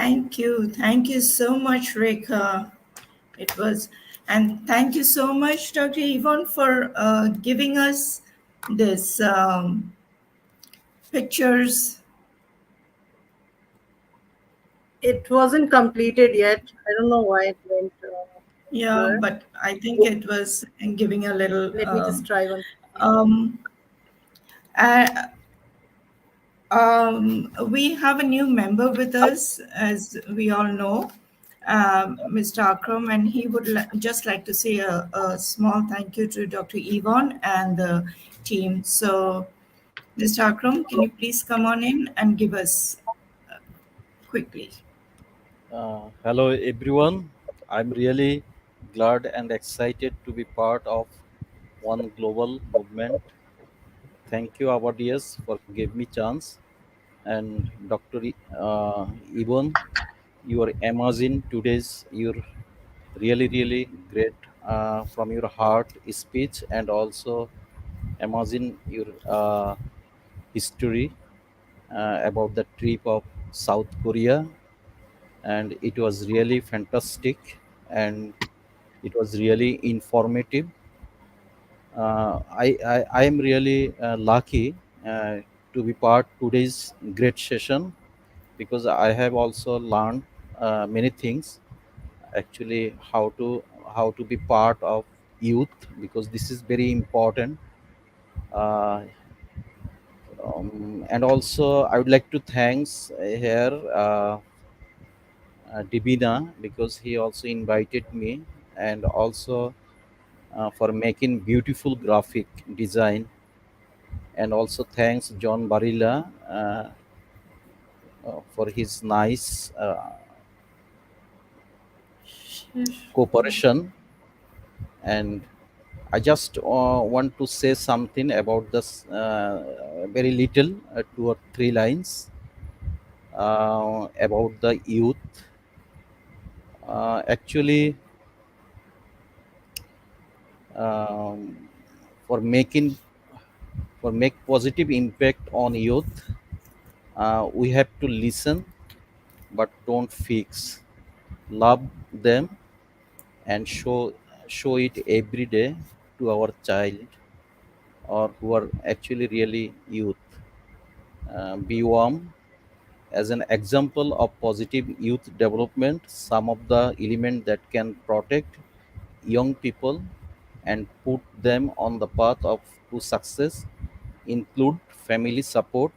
Thank you so much, Rekha. It was, and thank you so much, Dr. Yvonne, for giving us this pictures. It wasn't completed yet. I don't know why it went Yeah, blur. but I think it was giving a little. Let me just try once again. Um, uh, we have a new member with us, as we all know, Mr. Akram, and he would just like to say a small thank you to Dr. Yvonne and the team. So, Mr. Akram, can you please come on in and give us quickly? Hello everyone. I'm really glad and excited to be part of one global movement. Thank you, Ava Dias, for giving me chance. And Dr. Yvonne, you are amazing today's. You're really great from your heart speech and also amazing your history about the trip of South Korea, and it was really fantastic and it was really informative. I am really lucky to be part today's great session because I have also learned many things actually how to be part of youth because this is very important. uh, and also I would like to thanks here Divina because he also invited me, and also for making beautiful graphic design, and also thanks John Barilla for his nice cooperation. And I just want to say something about this very little, 2 or 3 lines about the youth. Actually, um, for making for make positive impact on youth, we have to listen but don't fix, love them, and show it every day to our child or who are actually really youth. Be warm as an example of positive youth development. Some of the elements that can protect young people and put them on the path of to success include family support,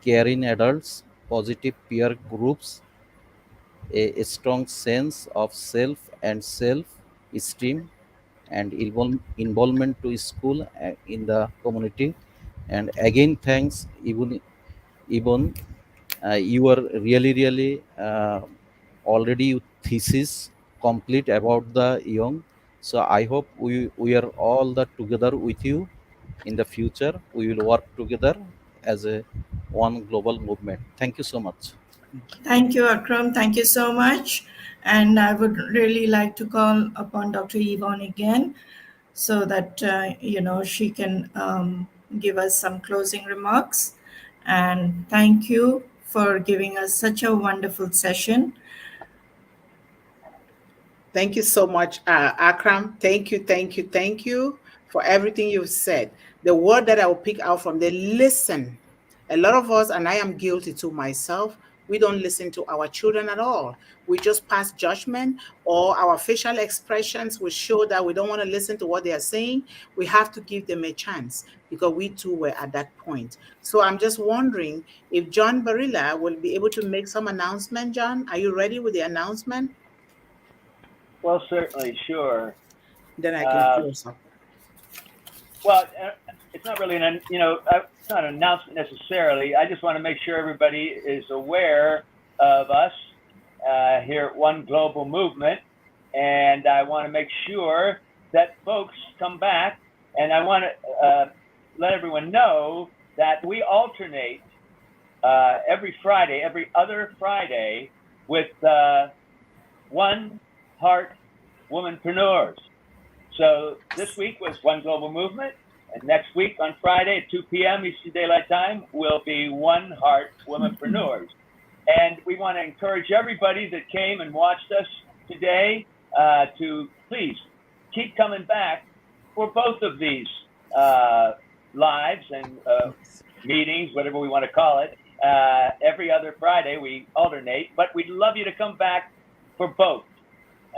caring adults, positive peer groups, a strong sense of self and self-esteem, and involvement to school in the community. And again, thanks, even you are really already your thesis complete about the young. So I hope we are all the together with you in the future. We will work together as a one global movement. Thank you so much. Thank you, Akram. Thank you so much. And I would really like to call upon Dr. Yvonne again so that she can give us some closing remarks. And thank you for giving us such a wonderful session. Thank you so much, Akram. Thank you for everything you've said. The word that I will pick out from the listen. A lot of us, and I am guilty to myself, we don't listen to our children at all. We just pass judgment, or our facial expressions will show that we don't want to listen to what they are saying. We have to give them a chance because we too were at that point. So I'm just wondering if John Barilla will be able to make some announcement. John, are you ready with the announcement? Well, certainly, sure. Then I can Uh, close up. well, it's not really it's not an announcement necessarily. I just want to make sure everybody is aware of us here at One Global Movement, and I want to make sure that folks come back, and I want to let everyone know that we alternate every Friday, every other Friday, with One Heart Womanpreneurs. So this week was One Global Movement, and next week on Friday at 2 p.m. Eastern Daylight Time will be One Heart Womanpreneurs. And we want to encourage everybody that came and watched us today to please keep coming back for both of these lives and meetings, whatever we want to call it. Every other Friday, we alternate, but we'd love you to come back for both.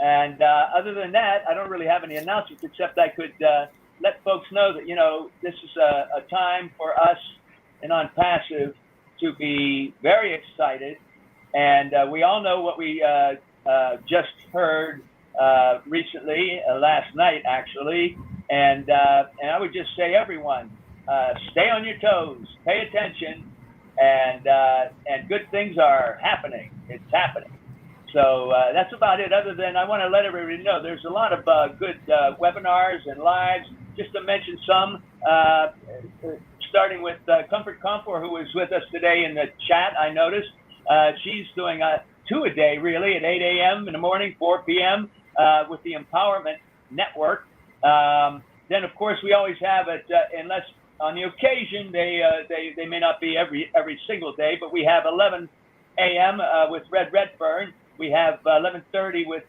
And other than that, I don't really have any announcements, except I could let folks know that, this is a time for us and On Passive to be very excited. And we all know what we just heard recently, last night actually. And I would just say, everyone, stay on your toes, pay attention, and good things are happening. It's happening. So that's about it. Other than I want to let everybody know there's a lot of good webinars and lives. Just to mention some, starting with Comfort Comfort, who was with us today in the chat, I noticed. She's doing 2 a day, really, at 8 a.m. in the morning, 4 p.m. With the Empowerment Network. Then, of course, we always have it, unless on the occasion they may not be every single day, but we have 11 a.m. With Red Redfern. We have 11:30 with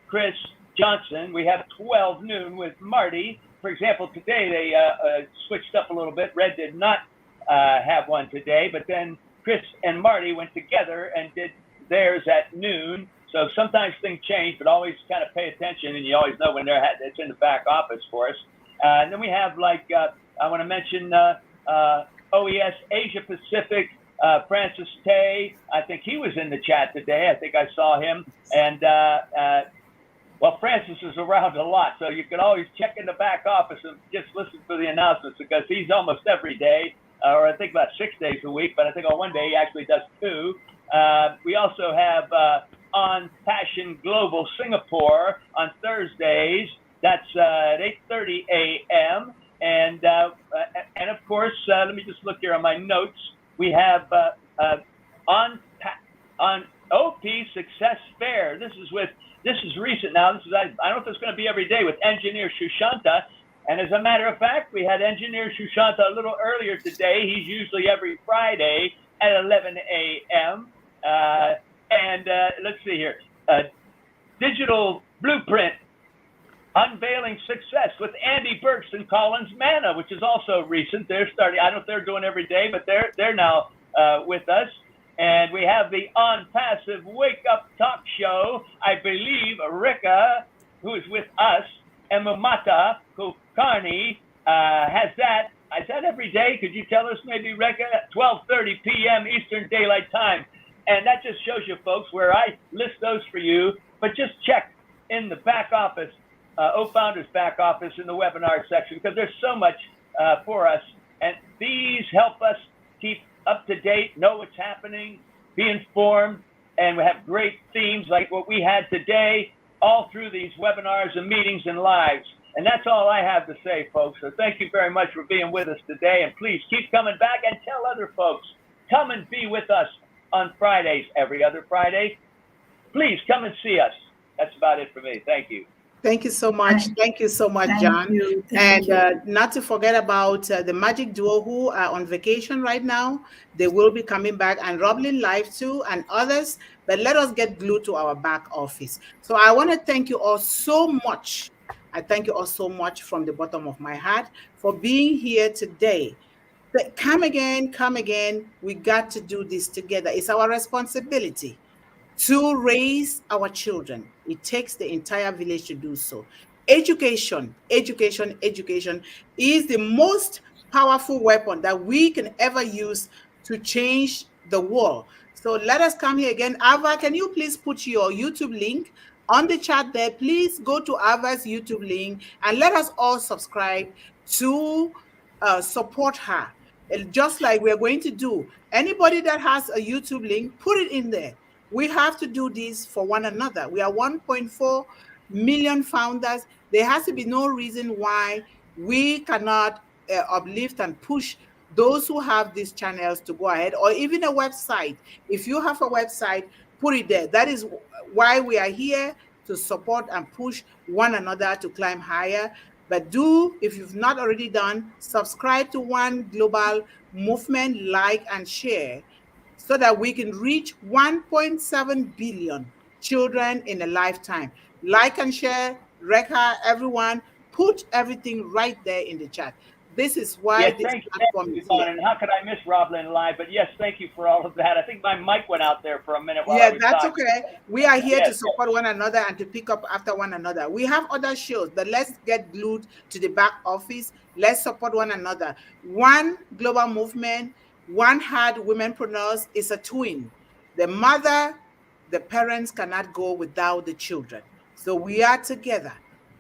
Chris Johnson. We have 12 noon with Marty. For example, today they switched up a little bit. Red did not have one today, but then Chris and Marty went together and did theirs at noon. So sometimes things change, but always kind of pay attention, and you always know when it's in the back office for us. And then we have, I want to mention OES Asia Pacific, Francis Tay. I think he was in the chat today. I think I saw him. And, well, Francis is around a lot, so you can always check in the back office and just listen for the announcements, because he's almost every day, or I think about 6 days a week, but I think on one day he actually does 2. We also have On Passion Global Singapore on Thursdays. That's at 8:30 a.m. And of course, let me just look here on my notes. We have on OP Success Fair. This is recent now. I don't know if it's going to be every day, with Engineer Shushanta. And as a matter of fact, we had Engineer Shushanta a little earlier today. He's usually every Friday at 11 a.m. And let's see here. Digital Blueprint, Unveiling Success with Andy Burks and Collins Manna, which is also recent. They're starting. I don't know if they're doing every day, but they're now with us. And we have the On Passive Wake Up Talk Show. I believe Rekha, who is with us, and Mamata Kulkarni has that. Is that every day? Could you tell us maybe, Rekha? 12:30 p.m. Eastern Daylight Time. And that just shows you, folks, where I list those for you. But just check in the back office, O-Founders back office, in the webinar section, because there's so much for us. And these help us keep up to date, know what's happening, be informed, and we have great themes like what we had today, all through these webinars and meetings and lives. And that's all I have to say, folks. So thank you very much for being with us today. And please keep coming back and tell other folks, come and be with us on Fridays, every other Friday. Please come and see us. That's about it for me. Thank you. Thank you so much. Thank you so much, John. Thank you. Not to forget about the Magic Duo, who are on vacation right now. They will be coming back, and Roblin Live too, and others. But let us get glued to our back office. So I want to thank you all so much. I thank you all so much from the bottom of my heart for being here today. But come again, come again. We got to do this together. It's our responsibility to raise our children. It takes the entire village to do so. Education, education, education is the most powerful weapon that we can ever use to change the world. So let us come here again. Ava, can you please put your YouTube link on the chat there? Please go to Ava's YouTube link and let us all subscribe to support her. Just like we're going to do. Anybody that has a YouTube link, put it in there. We have to do this for one another. We are 1.4 million founders. There has to be no reason why we cannot uplift and push those who have these channels to go ahead, or even a website. If you have a website, put it there. That is why we are here, to support and push one another to climb higher. But do, if you've not already done, subscribe to One Global Movement, like and share, so that we can reach 1.7 billion children in a lifetime. Like and share, Rekha, everyone, put everything right there in the chat. This is why Yes, this thank platform you, is here. Yvonne. And how could I miss Roblyn Live? But yes, thank you for all of that. I think my mic went out there for a minute while I Yeah, was that's talking. okay. We are here to Yes, support one another and to pick up after one another. We have other shows, but let's get glued to the back office. Let's support one another. One global movement, one heart womenpreneurs is a twin. The mother, the parents cannot go without the children. So we are together.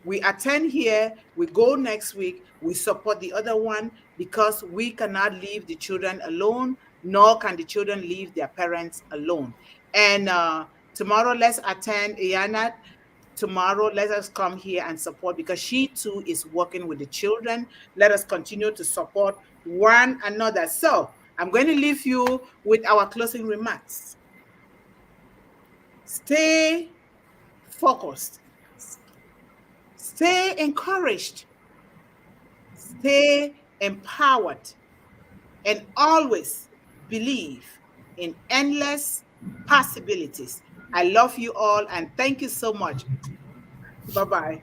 We attend here, we go next week, we support the other one because we cannot leave the children alone, nor can the children leave their parents alone. And tomorrow, let's attend Iyanat. Tomorrow, let us come here and support because she too is working with the children. Let us continue to support one another. So I'm going to leave you with our closing remarks. Stay focused. Stay encouraged. Stay empowered. And always believe in endless possibilities. I love you all and thank you so much. Bye-bye.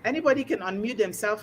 Anybody can unmute themselves.